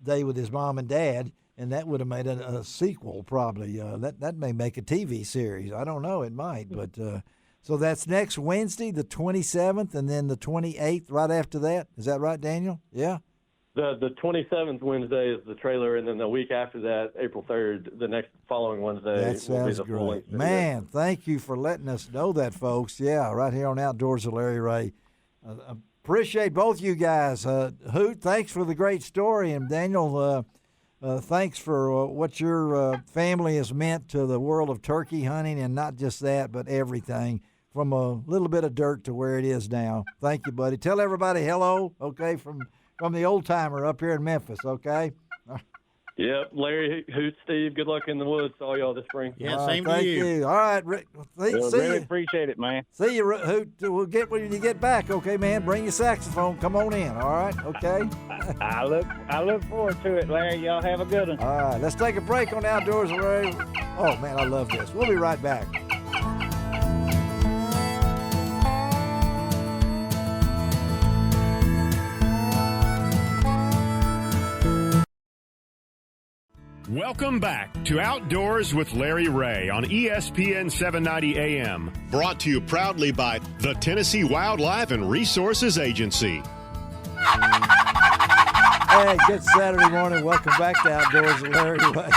day with his mom and dad, and that would have made a sequel probably. That may make a TV series. I don't know. It might. But so that's next Wednesday, the 27th, and then the 28th right after that. Is that right, Daniel? Yeah? The 27th Wednesday is the trailer, and then the week after that, April 3rd, the next following Wednesday, that sounds will be the great. full-length video. Man, thank you for letting us know that, folks. Yeah, right here on Outdoors with Larry Ray. Appreciate both you guys. Hoot, thanks for the great story, and Daniel, thanks for what your family has meant to the world of turkey hunting, and not just that, but everything, from a little bit of dirt to where it is now. Thank you, buddy. Tell everybody hello, okay, from the old-timer up here in Memphis, okay? Yep, Larry, Hoot, Steve, good luck in the woods to all y'all this spring. Yeah, same to thank you. All right, Rick. See Really you. appreciate it, man. See you, Hoot. We'll get when you get back, okay, man? Bring your saxophone. Come on in, all right? Okay? I look forward to it, Larry. Y'all have a good one. All right, let's take a break on Outdoors with Larry. Oh, man, I love this. We'll be right back. Welcome back to Outdoors with Larry Ray on ESPN 790 AM. Brought to you proudly by the Tennessee Wildlife and Resources Agency. Hey, good Saturday morning. Welcome back to Outdoors with Larry Ray.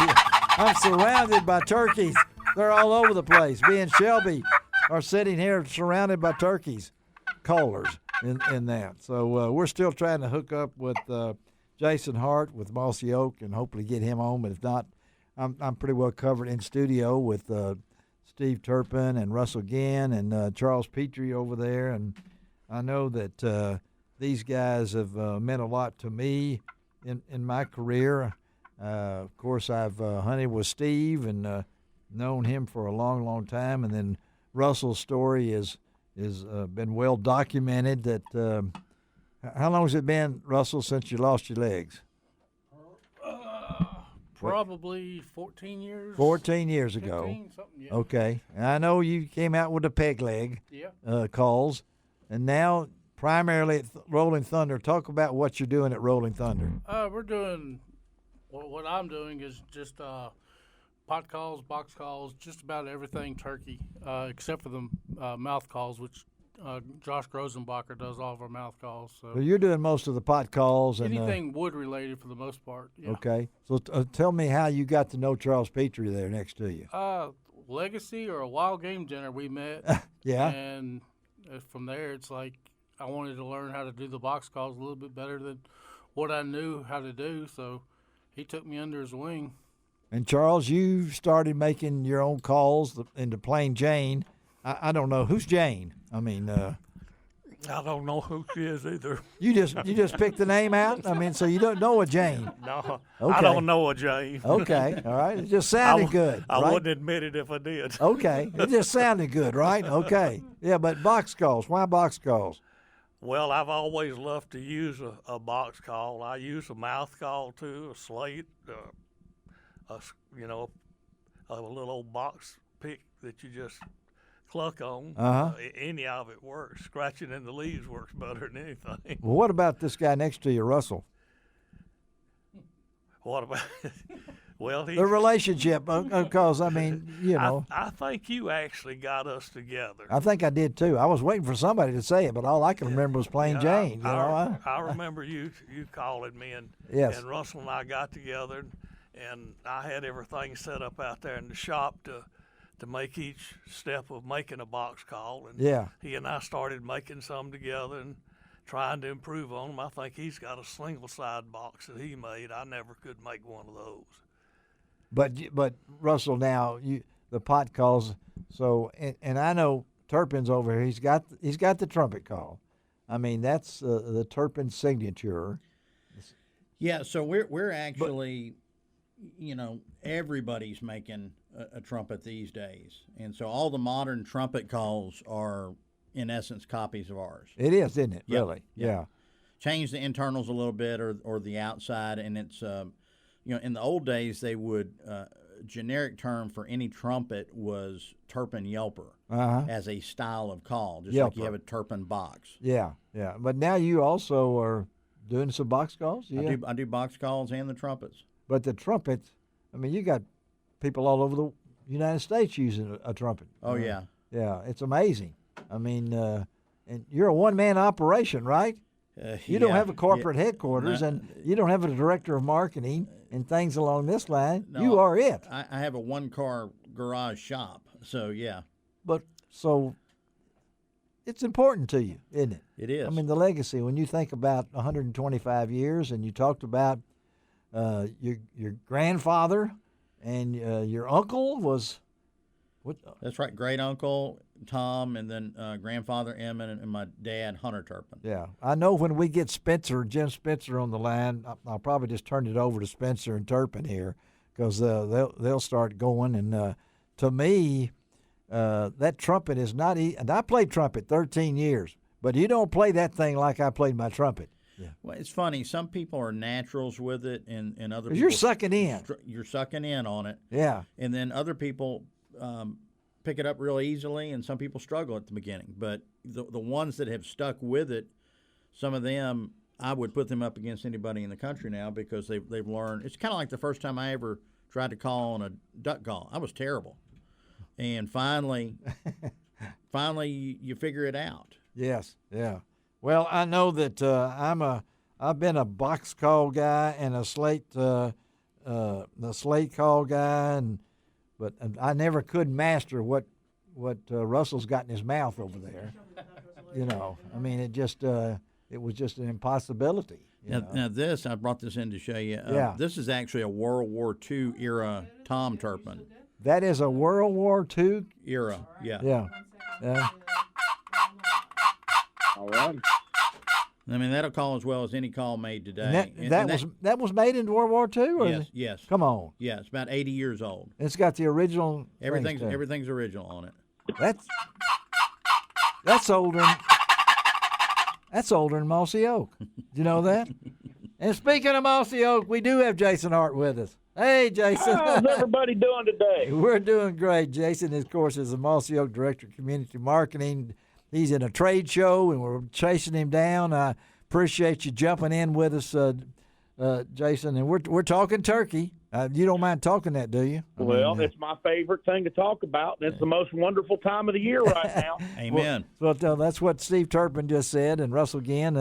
I'm surrounded by turkeys. They're all over the place. Me and Shelby are sitting here surrounded by turkeys, callers in that. So we're still trying to hook up with Jason Hart with Mossy Oak and hopefully get him on. But if not, I'm pretty well covered in studio with Steve Turpin and Russell Ginn and Charles Petrey over there. And I know that these guys have meant a lot to me in my career. Of course, I've hunted with Steve and known him for a long, long time. And then Russell's story is been well documented. That how long has it been, Russell, since you lost your legs? Probably 14 years. 14 years 15, ago. something, yeah. Okay. And I know you came out with the peg leg calls, and now primarily at Rolling Thunder. Talk about what you're doing at Rolling Thunder. We're doing what I'm doing is just pot calls, box calls, just about everything turkey, except for the mouth calls, which Josh Grosenbacher does all of our mouth calls. So you're doing most of the pot calls and anything wood related for the most part. Yeah. Okay, so tell me how you got to know Charles Petrey there next to you. Legacy or a wild game dinner we met. Yeah. And from there, it's like I wanted to learn how to do the box calls a little bit better than what I knew how to do. So he took me under his wing. And Charles, you started making your own calls into Plain Jane. I don't know who's Jane. I mean, I don't know who she is either. You just picked the name out. I mean, so you don't know a Jane. No, okay. I don't know a Jane. Okay, all right. It just sounded good. I right? wouldn't admit it if I did. Okay, it just sounded good, right? Okay, yeah. But box calls. Why box calls? Well, I've always loved to use a box call. I use a mouth call too, a slate, a little old box pick that you just cluck on. Any of it works. Scratching in the leaves works better than anything. Well, what about this guy next to you, Russell? What about? Well, the relationship, because I mean, you know. I think you actually got us together. I think I did too. I was waiting for somebody to say it, but all I can remember was Plain Jane. I remember you calling me, and yes. And Russell and I got together, and I had everything set up out there in the shop to make each step of making a box call. And he and I started making some together and trying to improve on them. I think he's got a single side box that he made. I never could make one of those. But Russell, now the pot calls. So and I know Turpin's over here. He's got the trumpet call. I mean, that's the Turpin signature. Yeah. So we're actually, everybody's making a trumpet these days, and so all the modern trumpet calls are in essence copies of ours. It is, isn't it? Yep. Really? Yeah. Change the internals a little bit or the outside, and it's in the old days they would generic term for any trumpet was Turpin Yelper as a style of call, just like you have a Turpin box. Yeah, yeah. But now you also are doing some box calls. Yeah. I do box calls and the trumpets. But the trumpets, I mean, you got people all over the United States using a trumpet. Oh yeah, yeah. It's amazing. I mean, and you're a one-man operation, right? You don't have a corporate headquarters, and you don't have a director of marketing and things along this line. No, you are it. I have a one-car garage shop, so yeah. But so it's important to you, isn't it? It is. I mean, the legacy, when you think about 125 years, and you talked about your grandfather and your uncle was what? That's right, great uncle Tom, and then grandfather Emmett, and my dad Hunter Turpin. Yeah, I know when we get Jim Spencer on the line, I'll probably just turn it over to Spencer and Turpin here, because they'll start going. And to me, that trumpet is not easy. And I played trumpet 13 years, but you don't play that thing like I played my trumpet. Yeah. Well, it's funny. Some people are naturals with it, and other people. You're sucking in. You're sucking in on it. Yeah. And then other people pick it up real easily, and some people struggle at the beginning. But the ones that have stuck with it, some of them, I would put them up against anybody in the country now, because they've learned. It's kind of like the first time I ever tried to call on a duck call. I was terrible. And finally you figure it out. Yes, yeah. Well, I know that I've been a box call guy and a slate call guy, but I never could master what Russell's got in his mouth over there. I mean, it was just an impossibility. Now this, I brought this in to show you. This is actually a World War II era Tom Turpin. That is a World War II era. Yeah. Yeah. Yeah. All right. I mean, that'll call as well as any call made today. That was made in World War II? Or yes. Come on. Yeah, it's about 80 years old. It's got the original. Everything's original on it. That's older. That's older than Mossy Oak. Do you know that? And speaking of Mossy Oak, we do have Jason Hart with us. Hey, Jason. How's everybody doing today? We're doing great. Jason, of course, is the Mossy Oak Director of Community Marketing. He's in a trade show, and we're chasing him down. I appreciate you jumping in with us, Jason. And we're talking turkey. You don't mind talking that, do you? It's my favorite thing to talk about, and it's the most wonderful time of the year right now. Amen. Well, that's what Steve Turpin just said, and Russell Ginn.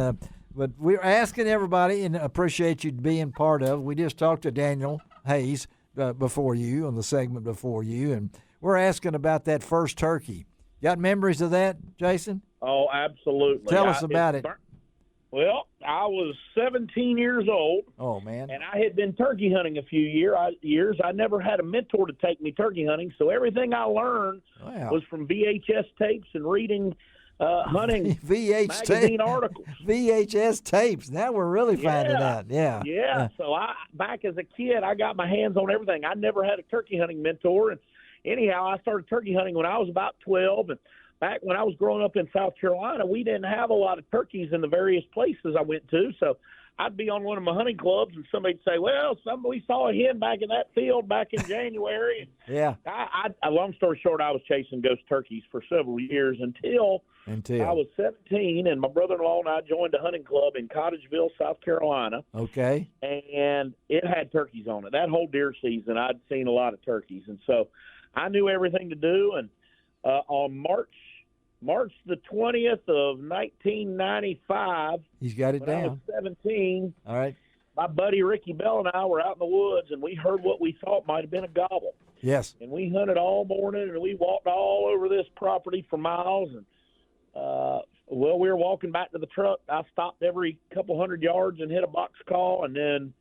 But we're asking everybody, and appreciate you being part of. We just talked to Daniel Hayes before you on the segment before you, and we're asking about that first turkey. Got memories of that, Jason? Oh, absolutely. Tell us about it. Well, I was 17 years old. Oh, man. And I had been turkey hunting a few years. I never had a mentor to take me turkey hunting, so everything I learned was from VHS tapes and reading hunting magazine articles. VHS tapes. Now we're really finding out. Yeah. So back as a kid, I got my hands on everything. I never had a turkey hunting mentor. And anyhow, I started turkey hunting when I was about 12. And back when I was growing up in South Carolina, we didn't have a lot of turkeys in the various places I went to. So I'd be on one of my hunting clubs, and somebody'd say, well, we saw a hen back in that field back in January. Yeah. Long story short, I was chasing ghost turkeys for several years until I was 17, and my brother-in-law and I joined a hunting club in Cottageville, South Carolina. Okay. And it had turkeys on it. That whole deer season, I'd seen a lot of turkeys. And so I knew everything to do. And on March the 20th of 1995, he's got it when down. I was 17, all right, my buddy Ricky Bell and I were out in the woods, and we heard what we thought might have been a gobble. Yes. And we hunted all morning, and we walked all over this property for miles. And, we were walking back to the truck. I stopped every couple hundred yards and hit a box call, and then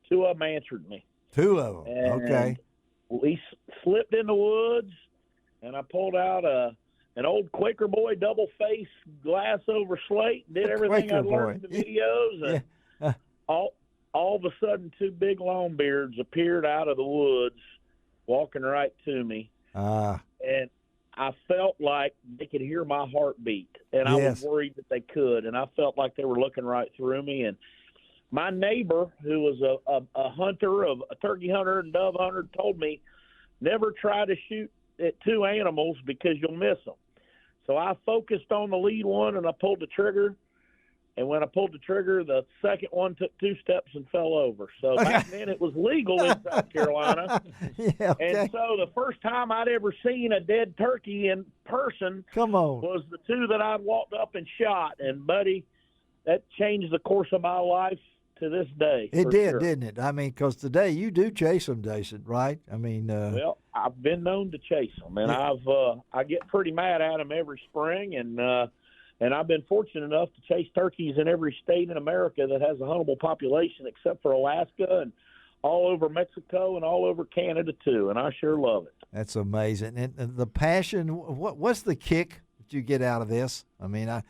two of them answered me. Two of them, and okay. We slipped in the woods, and I pulled out an old Quaker Boy double-face glass over slate, did everything I learned in the videos. And all of a sudden, two big longbeards appeared out of the woods, walking right to me. And I felt like they could hear my heartbeat, and I was worried that they could. And I felt like they were looking right through me. And my neighbor, who was a hunter, a turkey hunter and dove hunter, told me, never try to shoot at two animals because you'll miss them. So I focused on the lead one, and I pulled the trigger. And when I pulled the trigger, the second one took two steps and fell over. So back then it was legal in South Carolina. And so the first time I'd ever seen a dead turkey in person was the two that I'd walked up and shot. And, buddy, that changed the course of my life to this day. It did, didn't it? I mean, because today you do chase them, Jason, right? I mean, well, I've been known to chase them, and I get pretty mad at them every spring, and I've been fortunate enough to chase turkeys in every state in America that has a huntable population, except for Alaska and all over Mexico and all over Canada too, and I sure love it. That's amazing, and the passion. What's the kick that you get out of this? I mean, I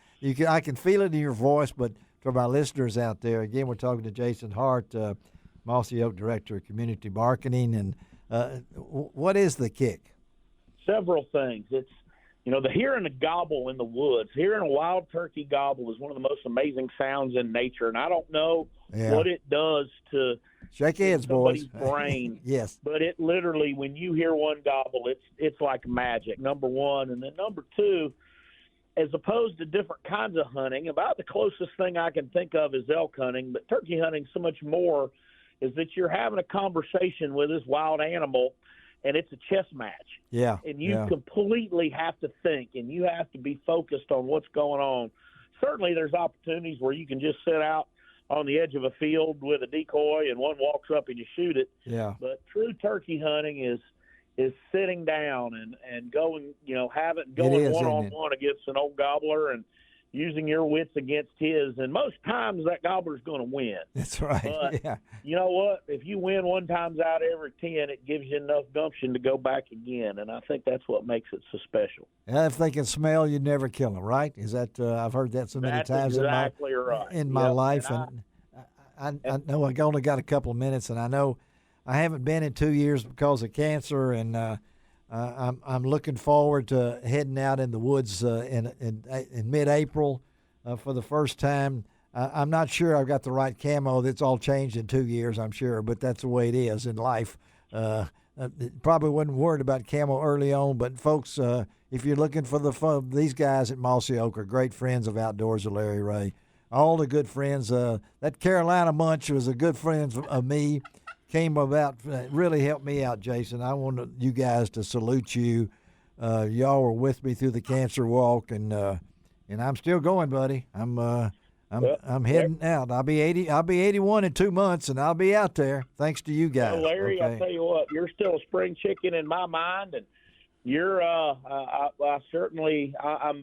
can feel it in your voice, but for my listeners out there, again, we're talking to Jason Hart, Mossy Oak Director of Community Marketing, and what is the kick? Several things. It's, the hearing a gobble in the woods, hearing a wild turkey gobble is one of the most amazing sounds in nature, and I don't know what it does to shake hands, somebody's boys. brain. Yes. But it literally, when you hear one gobble, it's like magic, number one. And then number two, as opposed to different kinds of hunting, about the closest thing I can think of is elk hunting, but turkey hunting so much more, is that you're having a conversation with this wild animal, and it's a chess match. Yeah. And you completely have to think, and you have to be focused on what's going on. Certainly there's opportunities where you can just sit out on the edge of a field with a decoy and one walks up and you shoot it. Yeah. But true turkey hunting is sitting down and going, going one-on-one against an old gobbler and using your wits against his. And most times that gobbler's going to win. That's right. But you know what? If you win one times out of every 10, it gives you enough gumption to go back again. And I think that's what makes it so special. And if they can smell, you'd never kill them, right? Is that I've heard that so many times in my life. And I know I've only got a couple of minutes, and I know I haven't been in 2 years because of cancer, and I'm looking forward to heading out in the woods in mid-April for the first time. I'm not sure I've got the right camo. That's all changed in 2 years, I'm sure, but that's the way it is in life. Probably wasn't worried about camo early on, but folks, if you're looking for the fun, these guys at Mossy Oak are great friends of Outdoors of Larry Ray. All the good friends. That Carolina bunch was a good friend of me. came about really helped me out, Jason. I want you guys to salute you. Y'all were with me through the cancer walk, and I'm still going, buddy. I'm heading out. I'll be 81 in 2 months, and I'll be out there thanks to you guys. Well, Larry, okay? I tell you what, you're still a spring chicken in my mind, and you're I'm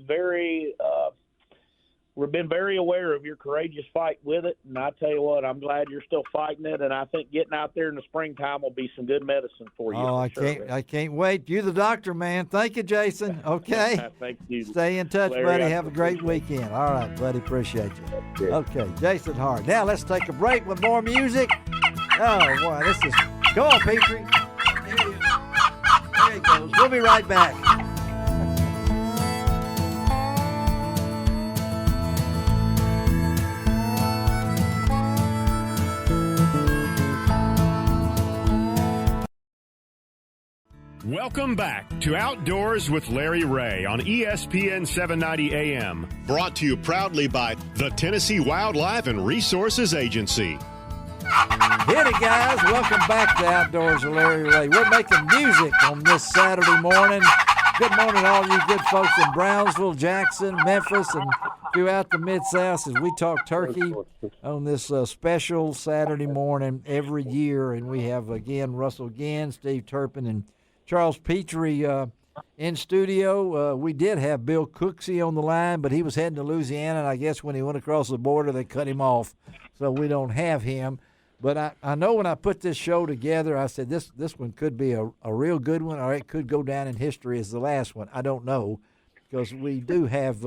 very we've been very aware of your courageous fight with it, and I tell you what, I'm glad you're still fighting it, and I think getting out there in the springtime will be some good medicine for you. Oh, I can't wait. You're the doctor, man. Thank you, Jason. Okay. Thank you. Stay in touch, Larry, buddy. Have a great weekend. All right, buddy. Appreciate you. Okay, Jason Hart. Now let's take a break with more music. Oh, boy, this is... Go on, Petrey. There he goes. We'll be right back. Welcome back to Outdoors with Larry Ray on ESPN 790 AM. Brought to you proudly by the Tennessee Wildlife and Resources Agency. Hit it, guys. Welcome back to Outdoors with Larry Ray. We're making music on this Saturday morning. Good morning to all you good folks in Brownsville, Jackson, Memphis, and throughout the Mid-South as we talk turkey on this special Saturday morning every year. And we have, again, Russell Ginn, Steve Turpin, and Charles Petrey in studio. We did have Bill Cooksey on the line, but he was heading to Louisiana, and I guess when he went across the border, they cut him off, so we don't have him. But I know when I put this show together, I said this one could be a real good one, or it could go down in history as the last one. I don't know, because we do have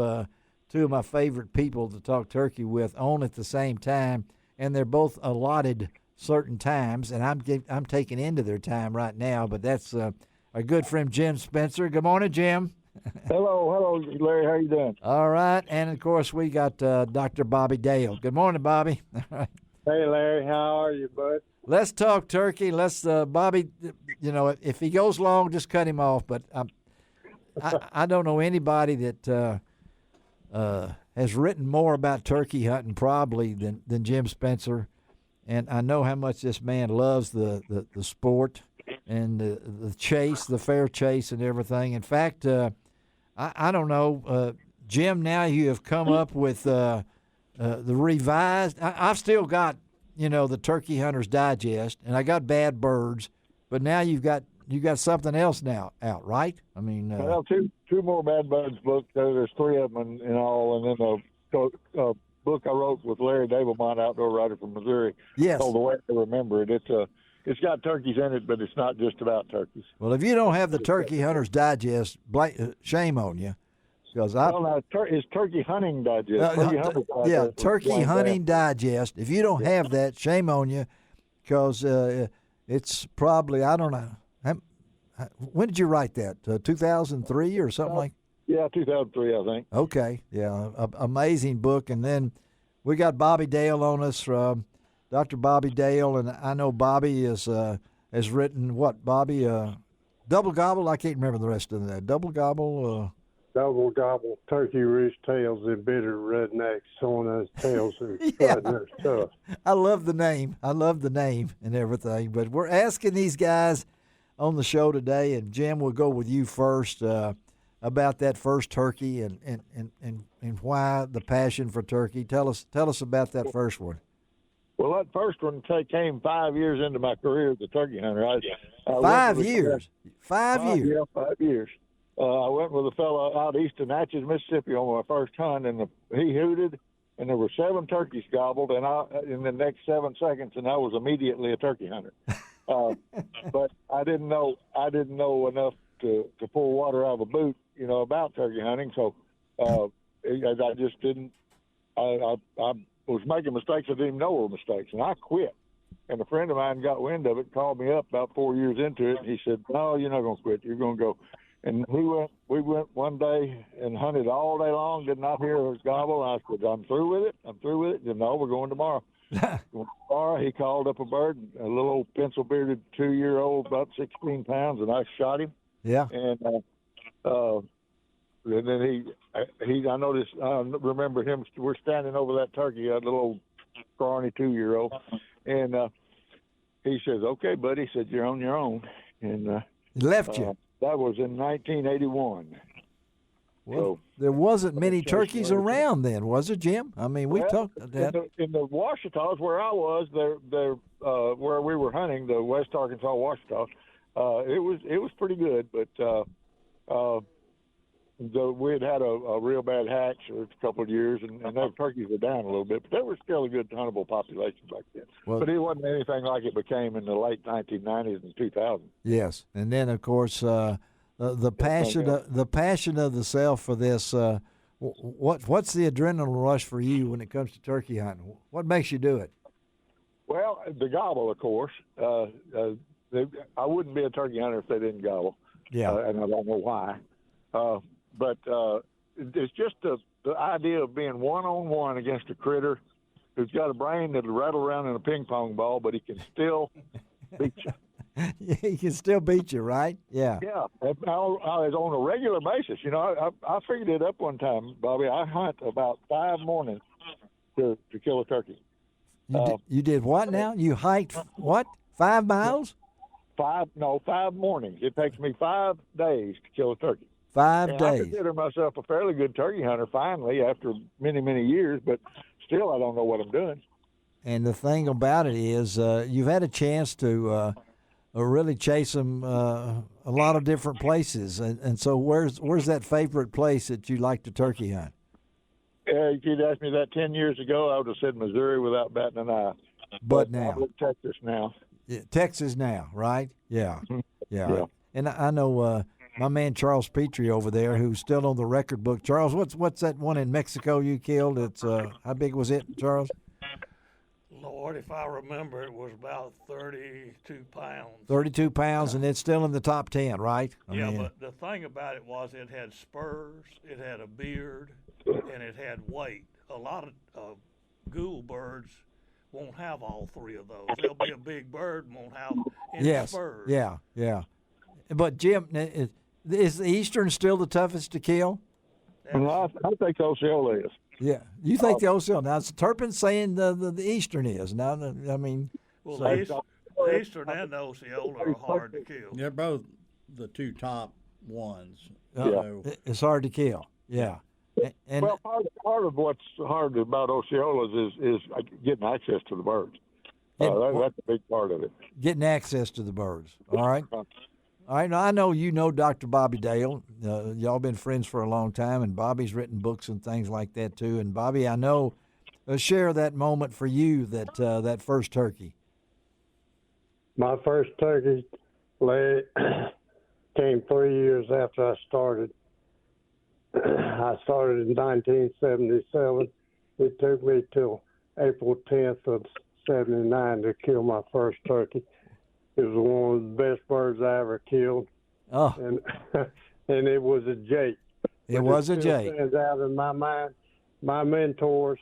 two of my favorite people to talk turkey with on at the same time, and they're both allotted certain times, and I'm taking into their time right now, but that's our good friend Jim Spencer. Good morning, Jim. Hello, Larry. How you doing? All right, and of course we got Dr. Bobby Dale. Good morning, Bobby. Hey, Larry. How are you, bud? Let's talk turkey. Let's Bobby. You know, if he goes long, just cut him off. But I don't know anybody that has written more about turkey hunting probably than Jim Spencer, and I know how much this man loves the sport and the chase, the fair chase, and everything. In fact, I don't know, Jim. Now you have come up with the revised. I've still got the Turkey Hunter's Digest, and I got Bad Birds, but now you got something else now out, right? I mean, well, two more Bad Birds books. There's three of them in all, and then the book I wrote with Larry Dablemont, outdoor writer from Missouri. Yes. Called The Way to Remember It. It's got turkeys in it, but it's not just about turkeys. Well, if you don't have the Turkey Hunter's Digest, shame on you. Because it's Turkey Hunting Digest. Turkey Hunting Digest. If you don't have that, shame on you, because it's probably, I don't know. When did you write that? 2003 or something like? Yeah, 2003, I think. Okay, yeah, amazing book. And then we got Bobby Dale on us, Dr. Bobby Dale, and I know Bobby has written what, Bobby? Double Gobble? I can't remember the rest of that. Double Gobble? Double Gobble, Turkey Roost Tales, and Bitter Rednecks showing those tails and their stuff. I love the name. And everything. But we're asking these guys on the show today, and Jim, we'll go with you first, about that first turkey and why the passion for turkey. Tell us about that first one. Well, that first one came 5 years into my career as a turkey hunter. 5 years? 5 years? Yeah, 5 years. I went with a fellow out east of Natchez, Mississippi on my first hunt, and he hooted, and there were 7 turkeys gobbled, and in the next 7 seconds, and I was immediately a turkey hunter. But I didn't know enough to pull water out of a boot, about turkey hunting. So I just didn't. I was making mistakes I didn't even know were mistakes, and I quit. And a friend of mine got wind of it, called me up about 4 years into it, and he said, "No, you're not going to quit. You're going to go." And we went one day and hunted all day long, did not hear us gobble. I said, I'm through with it. He said, no, we're going tomorrow. Tomorrow he called up a bird, a little old pencil-bearded 2-year-old, about 16 pounds, and I shot him. Yeah. And then I noticed, I remember him, we're standing over that turkey, a little old scrawny 2-year-old, and he says, "Okay, buddy," he said, "you're on your own." And he left you. That was in 1981. Well, there wasn't many turkeys around then, was there, Jim? I mean, we talked that. In the Ouachitas, where I was, where we were hunting, the West Arkansas Ouachita, it was pretty good, but we had a real bad hatch for a couple of years, and those turkeys were down a little bit, but there was still a good huntable population back then. Well, but it wasn't anything like it became in the late 1990s and 2000s. Yes, and then of course the passion of the self for this. What's the adrenaline rush for you when it comes to turkey hunting? What makes you do it? Well, the gobble, of course. I wouldn't be a turkey hunter if they didn't gobble. Yeah, and I don't know why. But it's just the idea of being one-on-one against a critter who's got a brain that'll rattle around in a ping pong ball, but he can still beat you. Yeah, he can still beat you, right? Yeah. Yeah, on a regular basis. You know, I figured it up one time, Bobby. I hunt about 5 mornings to kill a turkey. You did what now? You hiked what? 5 miles? 5 mornings. It takes me 5 days to kill a turkey. 5 days. I consider myself a fairly good turkey hunter finally after many, many years, but still I don't know what I'm doing. And the thing about it is you've had a chance to really chase them a lot of different places. And so where's that favorite place that you like to turkey hunt? If you'd asked me that 10 years ago, I would have said Missouri without batting an eye. But now. I'm in Texas now. Yeah, Texas now, right? Yeah. Mm-hmm. Yeah. And I know my man Charles Petrey over there, who's still on the record book. Charles, what's that one in Mexico you killed? It's how big was it, Charles? Lord, if I remember, it was about 32 pounds. 32 pounds, and it's still in the top 10, right? I mean, but the thing about it was it had spurs, it had a beard, and it had weight. A lot of ghoul birds won't have all 3 of those. They'll be a big bird and won't have any spurs. Yeah. But, Jim, is the Eastern still the toughest to kill? Well, I think Osceola is. Yeah, you think the Osceola. Now, it's Turpin saying the Eastern is. Now, I mean. Well, the Eastern and the Osceola are hard to kill. They're both the 2 top ones. It's hard to kill, yeah. And well, part of what's hard about Osceolas is getting access to the birds. That's a big part of it. Getting access to the birds, all right? All right, now I know you know Dr. Bobby Dale. Y'all been friends for a long time, and Bobby's written books and things like that too. And Bobby, I know, share that moment for you, that first turkey. My first turkey came 3 years after I started. I started in 1977. It took me till April 10th of 79 to kill my first turkey. It was one of the best birds I ever killed. Oh. And it was a jake. It was a jake. Stands out in my mind. My mentors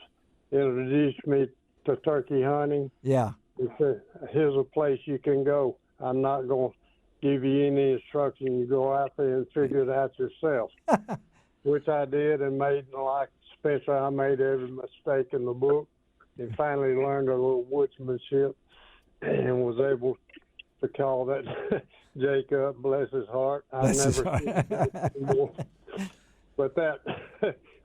introduced me to turkey hunting. Yeah. They said, here's a place you can go. I'm not going to give you any instruction. You go out there and figure it out yourself, which I did and made, like Spencer, I made every mistake in the book and finally learned a little woodsmanship and was able to call that Jake up, bless his heart. I've never seen Jake anymore. But that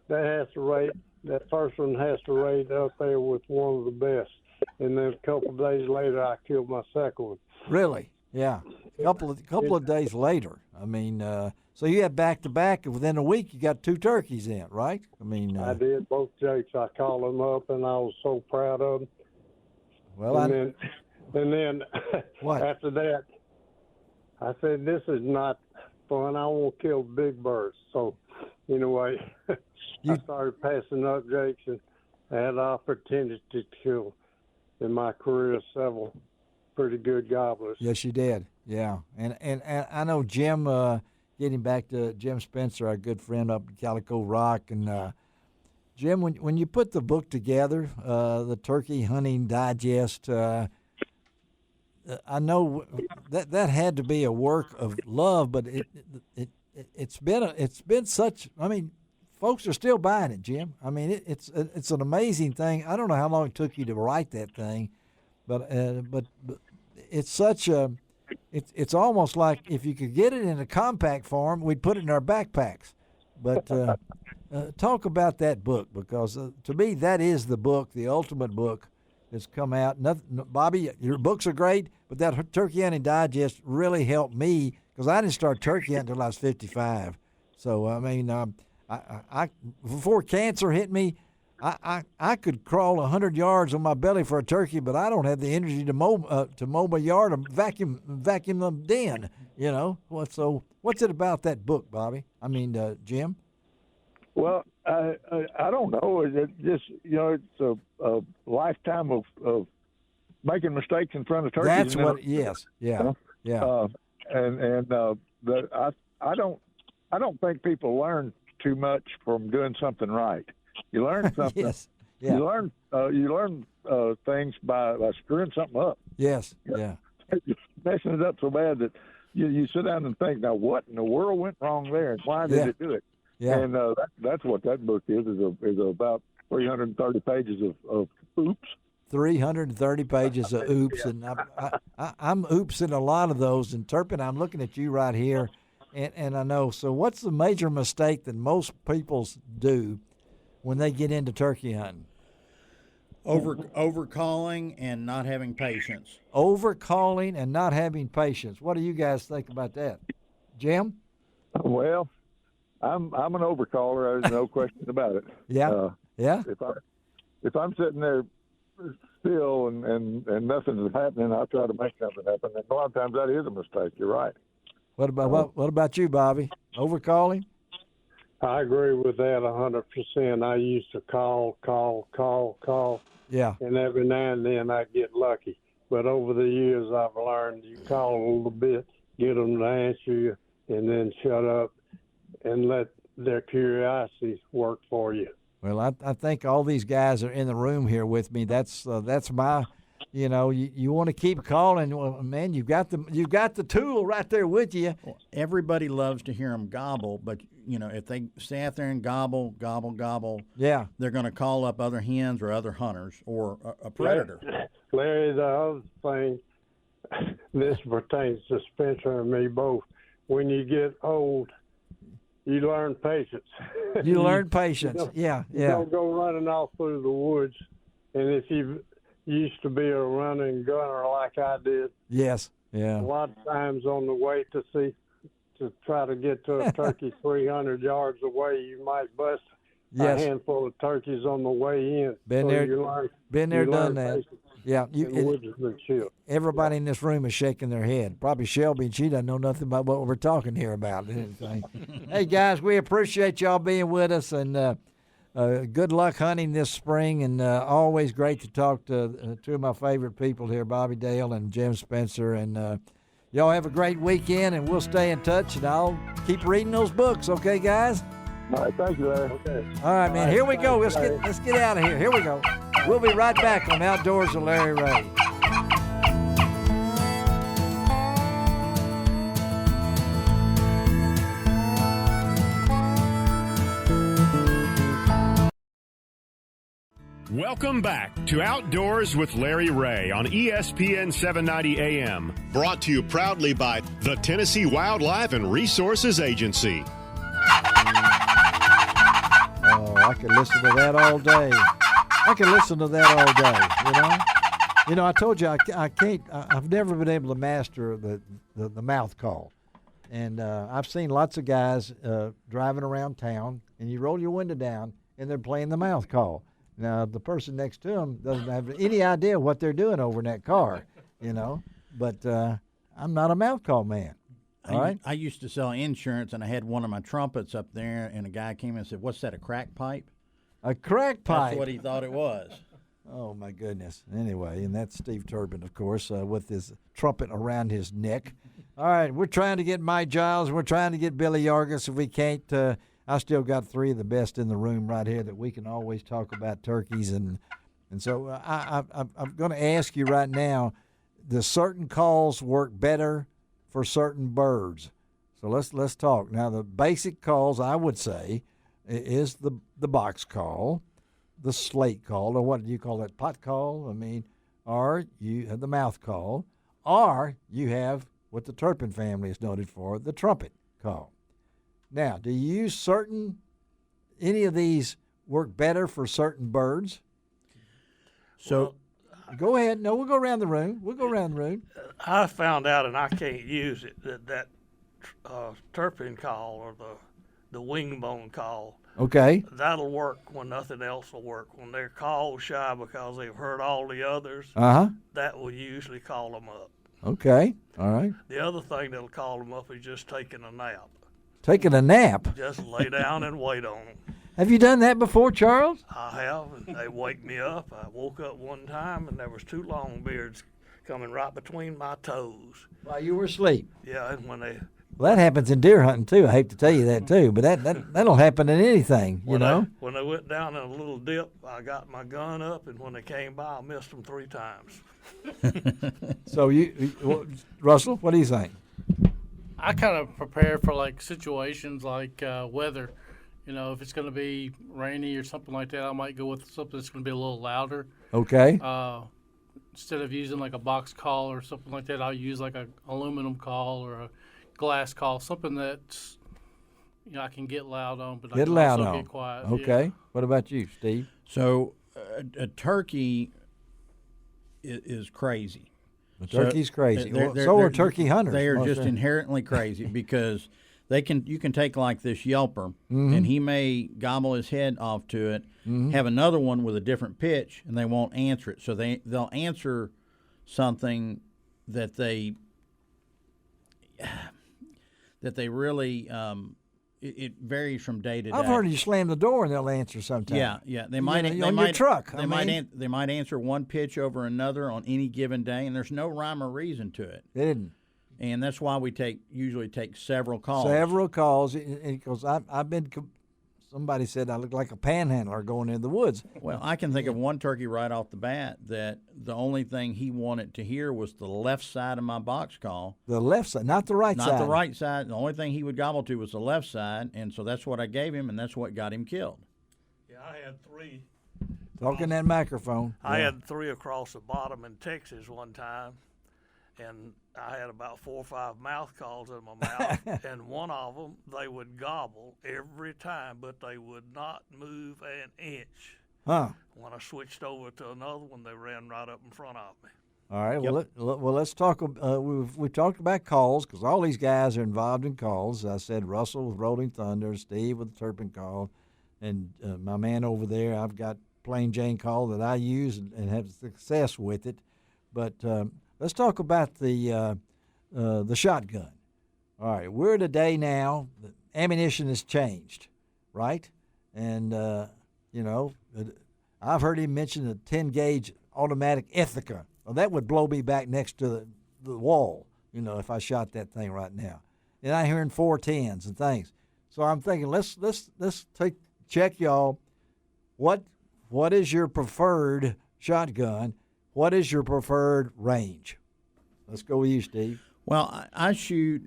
has to rate, that first one has to rate up there with one of the best. And then a couple of days later, I killed my second one. Really? Yeah. A couple of days later. I mean, so you had back-to-back. Within a week, you got 2 turkeys in, right? I mean, I did both jakes. I called them up, and I was so proud of them. Well, and then what? After that, I said, this is not fun. I want to kill big birds. So, anyway, I started passing up jakes, and I had the opportunity to kill in my career several pretty good gobblers. Yes, you did. Yeah. And I know Jim, getting back to Jim Spencer, our good friend up at Calico Rock, and Jim, when you put the book together, the Turkey Hunting Digest, I know that had to be a work of love, but it's been such. I mean, folks are still buying it, Jim. I mean, it's an amazing thing. I don't know how long it took you to write that thing, but it's such a it's almost like if you could get it in a compact form, we'd put it in our backpacks. But talk about that book, because to me that is the book, the ultimate book that's come out. Bobby, your books are great, but that Turkey Hunting Digest really helped me, because I didn't start turkey hunting until I was 55. So I mean, I before cancer hit me, I could crawl 100 yards on my belly for a turkey, but I don't have the energy to mow my yard or vacuum the den. You know, so what's it about that book, Bobby? I mean, Jim. Well, I don't know. It just, it's a lifetime of making mistakes in front of turkeys. That's what. Yes. Yeah. Yeah. I don't think people learn too much from doing something right. You learn something. Yes. Yeah. You learn things by screwing something up. Yes. Yeah. Messing it up so bad that you sit down and think, now what in the world went wrong there, and why did it do it? Yeah. And that's what that book is about 330 pages of oops. 330 pages of oops, and I'm oops in a lot of those. And Turpin, I'm looking at you right here, and I know. So what's the major mistake that most people do when they get into turkey hunting? Over calling and not having patience. Over calling and not having patience. What do you guys think about that, Jim? Well, I'm an overcaller. There's no question about it. Yeah. Yeah. If I'm sitting there still and nothing's happening, I'll try to make something happen. And a lot of times that is a mistake. You're right. What about you, Bobby? Overcalling? I agree with that 100%. I used to call. Yeah. And every now and then I get lucky. But over the years I've learned you call a little bit, get them to answer you, and then shut up and let their curiosity work for you. Well, I think all these guys are in the room here with me. That's my, you want to keep calling. Well, man, you've got the tool right there with you. Well, everybody loves to hear them gobble, but if they stay out there and gobble, yeah, they're going to call up other hens or other hunters or a predator. Larry, the other thing, this pertains to Spencer and me both. When you get old, you learn patience. You learn patience. You don't go running off through the woods. And if you used to be a running gunner like I did, yes, yeah, a lot of times on the way to try to get to a turkey 300 yards away, you might bust a handful of turkeys on the way in. Been there, done that. Patience. Yeah, everybody in this room is shaking their head. Probably Shelby, and she doesn't know nothing about what we're talking here about. Hey, guys, we appreciate y'all being with us, and good luck hunting this spring, and always great to talk to two of my favorite people here, Bobby Dale and Jim Spencer, and y'all have a great weekend, and we'll stay in touch, and I'll keep reading those books, okay, guys? All right, thank you, Larry. Okay. All right, man, here we go. Let's get out of here. Here we go. We'll be right back on Outdoors with Larry Ray. Welcome back to Outdoors with Larry Ray on ESPN 790 AM. Brought to you proudly by the Tennessee Wildlife and Resources Agency. Oh, I could listen to that all day. I told you I can't. I've never been able to master the mouth call, and I've seen lots of guys driving around town, and you roll your window down, and they're playing the mouth call. Now the person next to them doesn't have any idea what they're doing over in that car, But I'm not a mouth call man. All right. I used to sell insurance, and I had one of my trumpets up there, and a guy came in and said, "What's that? A crack pipe?" A crack pipe. That's what he thought it was. Oh, my goodness. Anyway, and that's Steve Turpin, of course, with his trumpet around his neck. All right, we're trying to get Mike Giles. We're trying to get Billy Yargus. If we can't, I still got three of the best in the room right here that we can always talk about turkeys. And so I'm going to ask you right now, does certain calls work better for certain birds? So let's talk. Now, the basic calls, I would say, is the box call, the slate call, or what do you call that, pot call? I mean, or you have the mouth call, or you have what the Turpin family is noted for, the trumpet call. Now, do you use any of these work better for certain birds? So, go ahead. No, we'll go around the room. I found out, and I can't use it, that Turpin call or the wing bone call. Okay. That'll work when nothing else will work. When they're call shy because they've heard all the others, that will usually call them up. Okay. All right. The other thing that'll call them up is just taking a nap. Taking a nap? Just lay down and wait on them. Have you done that before, Charles? I have, and they wake me up. I woke up one time, and there was 2 longbeards coming right between my toes. While you were asleep? Yeah, and when they... Well, that happens in deer hunting, too. I hate to tell you that, too. But that'll happen in anything, you know? When they went down in a little dip, I got my gun up, and when they came by, I missed them 3 times. So, Russell, what do you think? I kind of prepare for, like, situations like weather. You know, if it's going to be rainy or something like that, I might go with something that's going to be a little louder. Okay. Instead of using, like, a box call or something like that, I'll use, like, an aluminum call or a glass call, something that's, you know, I can get loud on, but I can also get quiet. Okay. Yeah. What about you, Steve? So a turkey is crazy. A turkey's crazy. So are turkey hunters. They are just inherently crazy because you can take like this yelper, and he may gobble his head off to it, have another one with a different pitch, and they won't answer it. So they'll answer something that they really it varies from day to day. I've heard you slam the door and they'll answer sometimes. Yeah. They might on your truck. They might answer one pitch over another on any given day, and there's no rhyme or reason to it. They didn't. And that's why we usually take several calls. Several calls, because I've been. Somebody said I look like a panhandler going in the woods. Well, I can think of one turkey right off the bat that the only thing he wanted to hear was the left side of my box call. The left side, not the right side. Not the right side. The only thing he would gobble to was the left side, and so that's what I gave him, and that's what got him killed. Yeah, I had 3. Talk in that microphone. I had 3 across the bottom in Texas one time, and I had about 4 or 5 mouth calls in my mouth, and one of them, they would gobble every time, but they would not move an inch. When I switched over to another one, they ran right up in front of me. All right. Yep. Well, let's talk. We've talked about calls because all these guys are involved in calls. I said Russell with Rolling Thunder, Steve with the Turpin call, and my man over there, I've got plain Jane call that I use and have success with it. But let's talk about the shotgun. All right, we're at a day now. The ammunition has changed, right? And I've heard him mention a 10-gauge automatic Ithaca. Well, that would blow me back next to the wall, if I shot that thing right now. And I'm hearing 410s and things. So I'm thinking, let's check y'all. What is your preferred shotgun? What is your preferred range? Let's go with you, Steve. Well, I shoot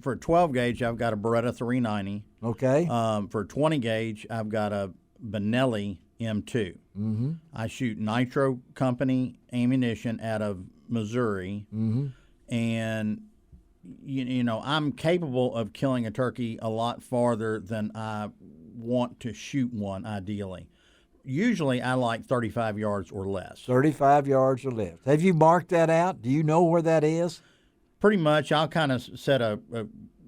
for 12 gauge. I've got a Beretta 390. Okay. For 20 gauge, I've got a Benelli M2. Mm-hmm. I shoot Nitro Company ammunition out of Missouri, and I'm capable of killing a turkey a lot farther than I want to shoot one. Ideally, usually I like 35 yards or less. 35 yards or less. Have you marked that out? Do you know where that is? Pretty much. I'll kind of set a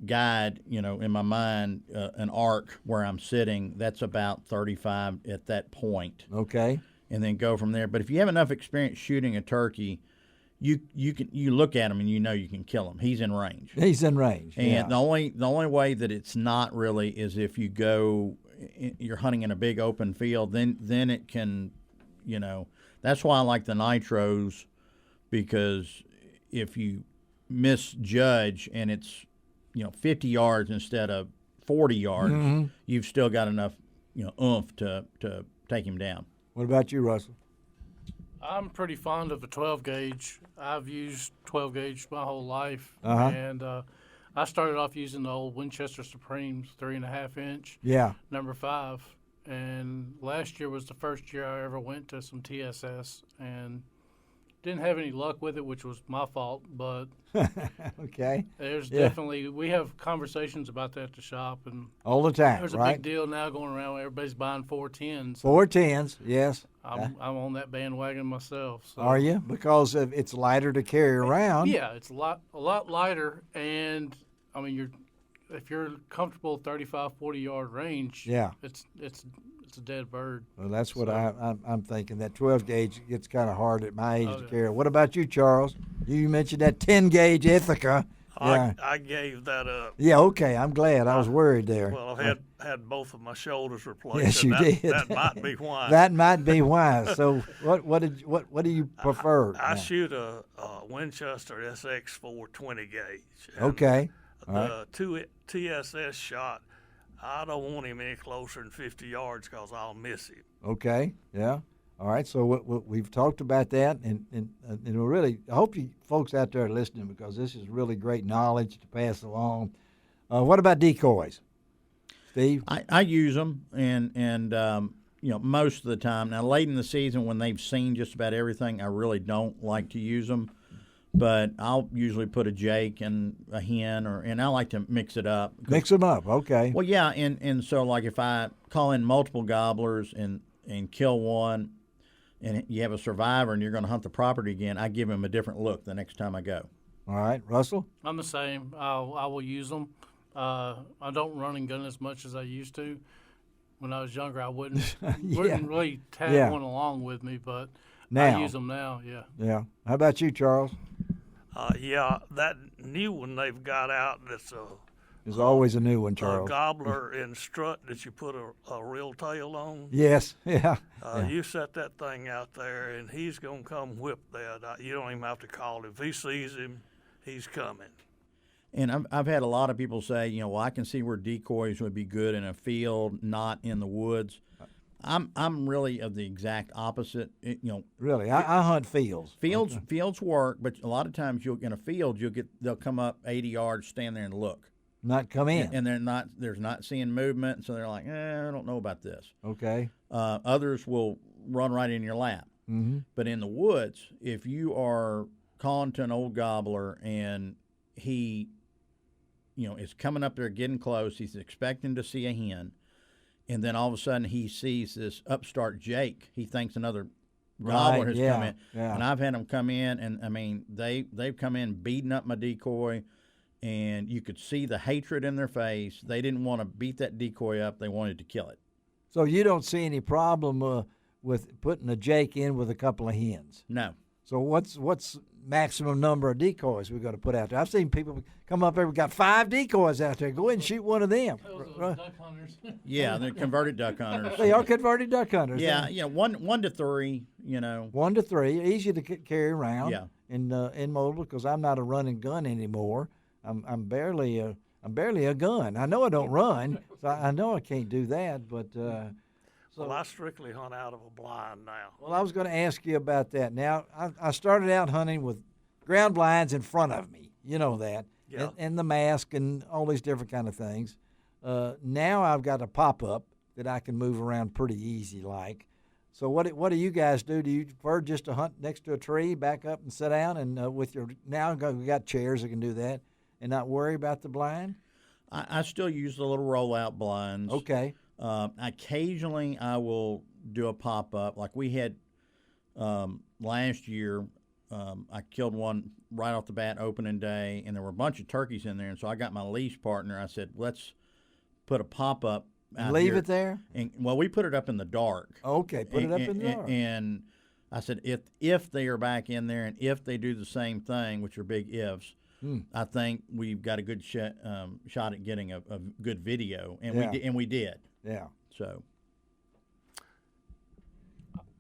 guide, in my mind, an arc where I'm sitting. That's about 35 at that point. Okay. And then go from there. But if you have enough experience shooting a turkey, you look at him and you can kill him. He's in range. He's in range. And the only way that it's not really is if you're hunting in a big open field. Then it can, That's why I like the nitros, because if you misjudge and it's 50 yards instead of 40 yards, you've still got enough oomph to take him down. What about you, Russell? I'm pretty fond of the 12 gauge. I've used 12 gauge my whole life, and I started off using the old Winchester Supremes 3.5 inch, number 5, and last year was the first year I ever went to some TSS, and didn't have any luck with it, which was my fault. But okay, there's definitely we have conversations about that at the shop, and all the time. There's a right? big deal now going around. Everybody's buying 410s. 410s, yes. I'm on that bandwagon myself. So. Are you? Because it's lighter to carry around. Yeah, it's a lot lighter, and I mean if you're comfortable 35, 40-yard range. Yeah, it's a dead bird. Well, that's what I'm thinking. That 12 gauge gets kind of hard at my age to carry. What about you, Charles? You mentioned that 10 gauge Ithaca. Yeah. I gave that up. Yeah, okay. I'm glad. I was worried there. Well, I've had both of my shoulders replaced. Yes, you did. That might be why. That might be why. So, what do you prefer? I shoot a Winchester SX4 20 gauge. Okay. The TSS shot. I don't want him any closer than 50 yards because I'll miss him. Okay. Yeah. All right. So we've talked about that, and really, I hope you folks out there are listening because this is really great knowledge to pass along. What about decoys, Steve? I use them, and most of the time. Now, late in the season when they've seen just about everything, I really don't like to use them. But I'll usually put a Jake and a hen, and I like to mix it up. Mix them up, okay. Well, yeah, and so like if I call in multiple gobblers and kill one, and you have a survivor and you're going to hunt the property again, I give him a different look the next time I go. All right, Russell? I'm the same. I will use them. I don't run and gun as much as I used to. When I was younger, I wouldn't really tag one along with me, but now. I use them now, yeah. Yeah. How about you, Charles? That new one they've got out that's there's always a new one, Charles. A gobbler in strut that you put a real tail on. Yes, yeah. You set that thing out there, and he's going to come whip that. You don't even have to call him. If he sees him, he's coming. And I've had a lot of people say, well, I can see where decoys would be good in a field, not in the woods. I'm really of the exact opposite. Really, I hunt fields. Fields work, but a lot of times in a field they'll come up 80 yards, stand there and look. Not come in. And they're not seeing movement, so they're like, I don't know about this. Okay. Others will run right in your lap. Mm-hmm. But in the woods, if you are calling to an old gobbler and he, is coming up there getting close, he's expecting to see a hen, and then all of a sudden he sees this upstart Jake, he thinks another gobbler has come in. Yeah. And I've had them come in, and I mean they've come in beating up my decoy. And you could see the hatred in their face. They didn't want to beat that decoy up. They wanted to kill it. So you don't see any problem with putting a Jake in with a couple of hens? No. So what's maximum number of decoys we're going to put out there? I've seen people come up there, we've got 5 decoys out there. Go ahead and shoot one of them. Duck hunters. Yeah, they're converted duck hunters. They are converted duck hunters. Yeah, 1 to 3, 1 to 3, easy to carry around. Yeah. In mobile because I'm not a running gun anymore. I'm barely a gun. I know I don't run, so I know I can't do that. But well, I strictly hunt out of a blind now. Well, I was going to ask you about that. Now, I started out hunting with ground blinds in front of me. You know that, yeah. and the mask and all these different kind of things. Now I've got a pop up that I can move around pretty easy, like. So what do you guys do? Do you prefer just to hunt next to a tree, back up and sit down, and with your now we got chairs that can do that? And not worry about the blind? I still use the little rollout blinds. Okay. Occasionally I will do a pop-up. Like we had last year, I killed one right off the bat opening day, and there were a bunch of turkeys in there. And so I got my leash partner. I said, let's put a pop-up out Leave here. it there? And, well, we put it up in the dark. Okay, put it up in the dark. And I said, if they are back in there and if they do the same thing, which are big ifs, I think we've got a good shot at getting a good video, and we did. Yeah. So,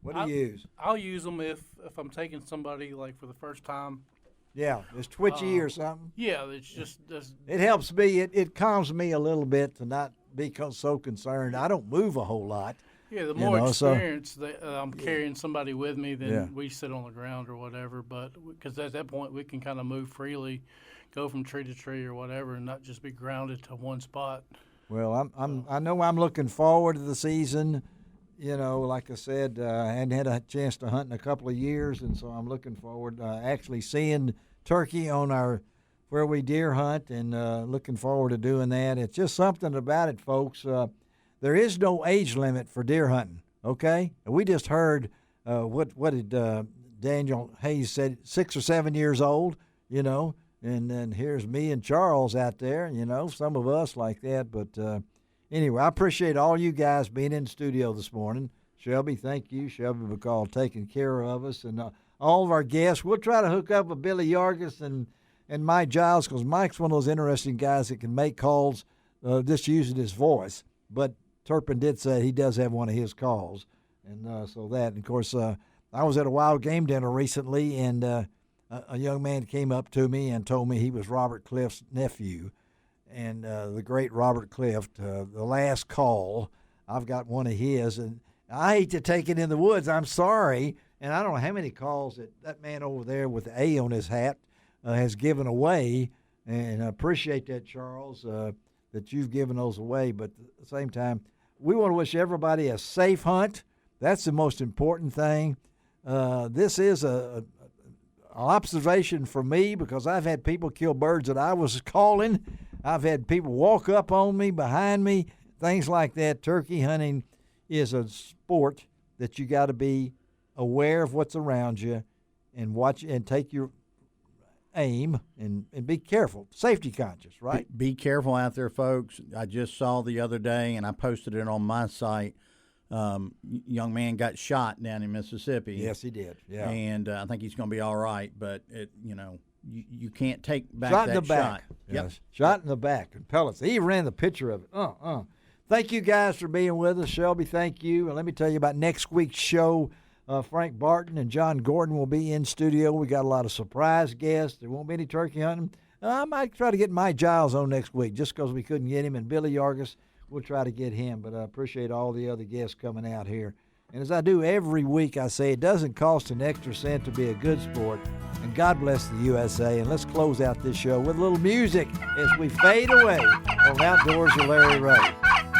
what do you use? I'll use them if I'm taking somebody like for the first time. Yeah, it's twitchy or something. Yeah, it's just it helps me. It calms me a little bit to not be so concerned. I don't move a whole lot. Yeah, the more experience that I'm carrying somebody with me, then we sit on the ground or whatever. But because at that point we can kind of move freely, go from tree to tree or whatever, and not just be grounded to one spot. Well, I know I'm looking forward to the season. you know, like I said, I hadn't had a chance to hunt in a couple of years, and so I'm looking forward to actually seeing turkey on where we deer hunt, and looking forward to doing that. It's just something about it, folks. There is no age limit for deer hunting, okay? We just heard what did Daniel Hayes said, 6 or 7 years old, you know, and then here's me and Charles out there, you know, some of us like that. But anyway, I appreciate all you guys being in the studio this morning. Shelby, thank you, Shelby McCall, taking care of us, and all of our guests. We'll try to hook up with Billy Yargus and Mike Giles, because Mike's one of those interesting guys that can make calls just using his voice. But Turpin did say he does have one of his calls, and so that. And of course, I was at a wild game dinner recently, and a young man came up to me and told me he was Robert Clift's nephew, and the great Robert Clift, the last call. I've got one of his, and I hate to take it in the woods. I'm sorry, and I don't know how many calls that man over there with the A on his hat has given away, and I appreciate that, Charles, that you've given those away. But at the same time, we want to wish everybody a safe hunt. That's the most important thing. This is an observation for me, because I've had people kill birds that I was calling. I've had people walk up on me, behind me, things like that. Turkey hunting is a sport that you got to be aware of what's around you and watch and take your aim and be careful, safety conscious, right? Be careful out there, folks. I just saw the other day, and I posted it on my site. Young man got shot down in Mississippi. Yes, he did. Yeah, and I think he's going to be all right. But you can't take back shot that in the back. shot. Yes. Yep, shot in the back and pellets. He ran the picture of it. Thank you guys for being with us, Shelby. Thank you. And let me tell you about next week's show. Frank Barton and John Gordon will be in studio. We got a lot of surprise guests. There won't be any turkey hunting. I might try to get Mike Giles on next week just because we couldn't get him. And Billy Yargus, we'll try to get him. But I appreciate all the other guests coming out here. And as I do every week, I say it doesn't cost an extra cent to be a good sport. And God bless the USA. And let's close out this show with a little music as we fade away on Outdoors with Larry Ray.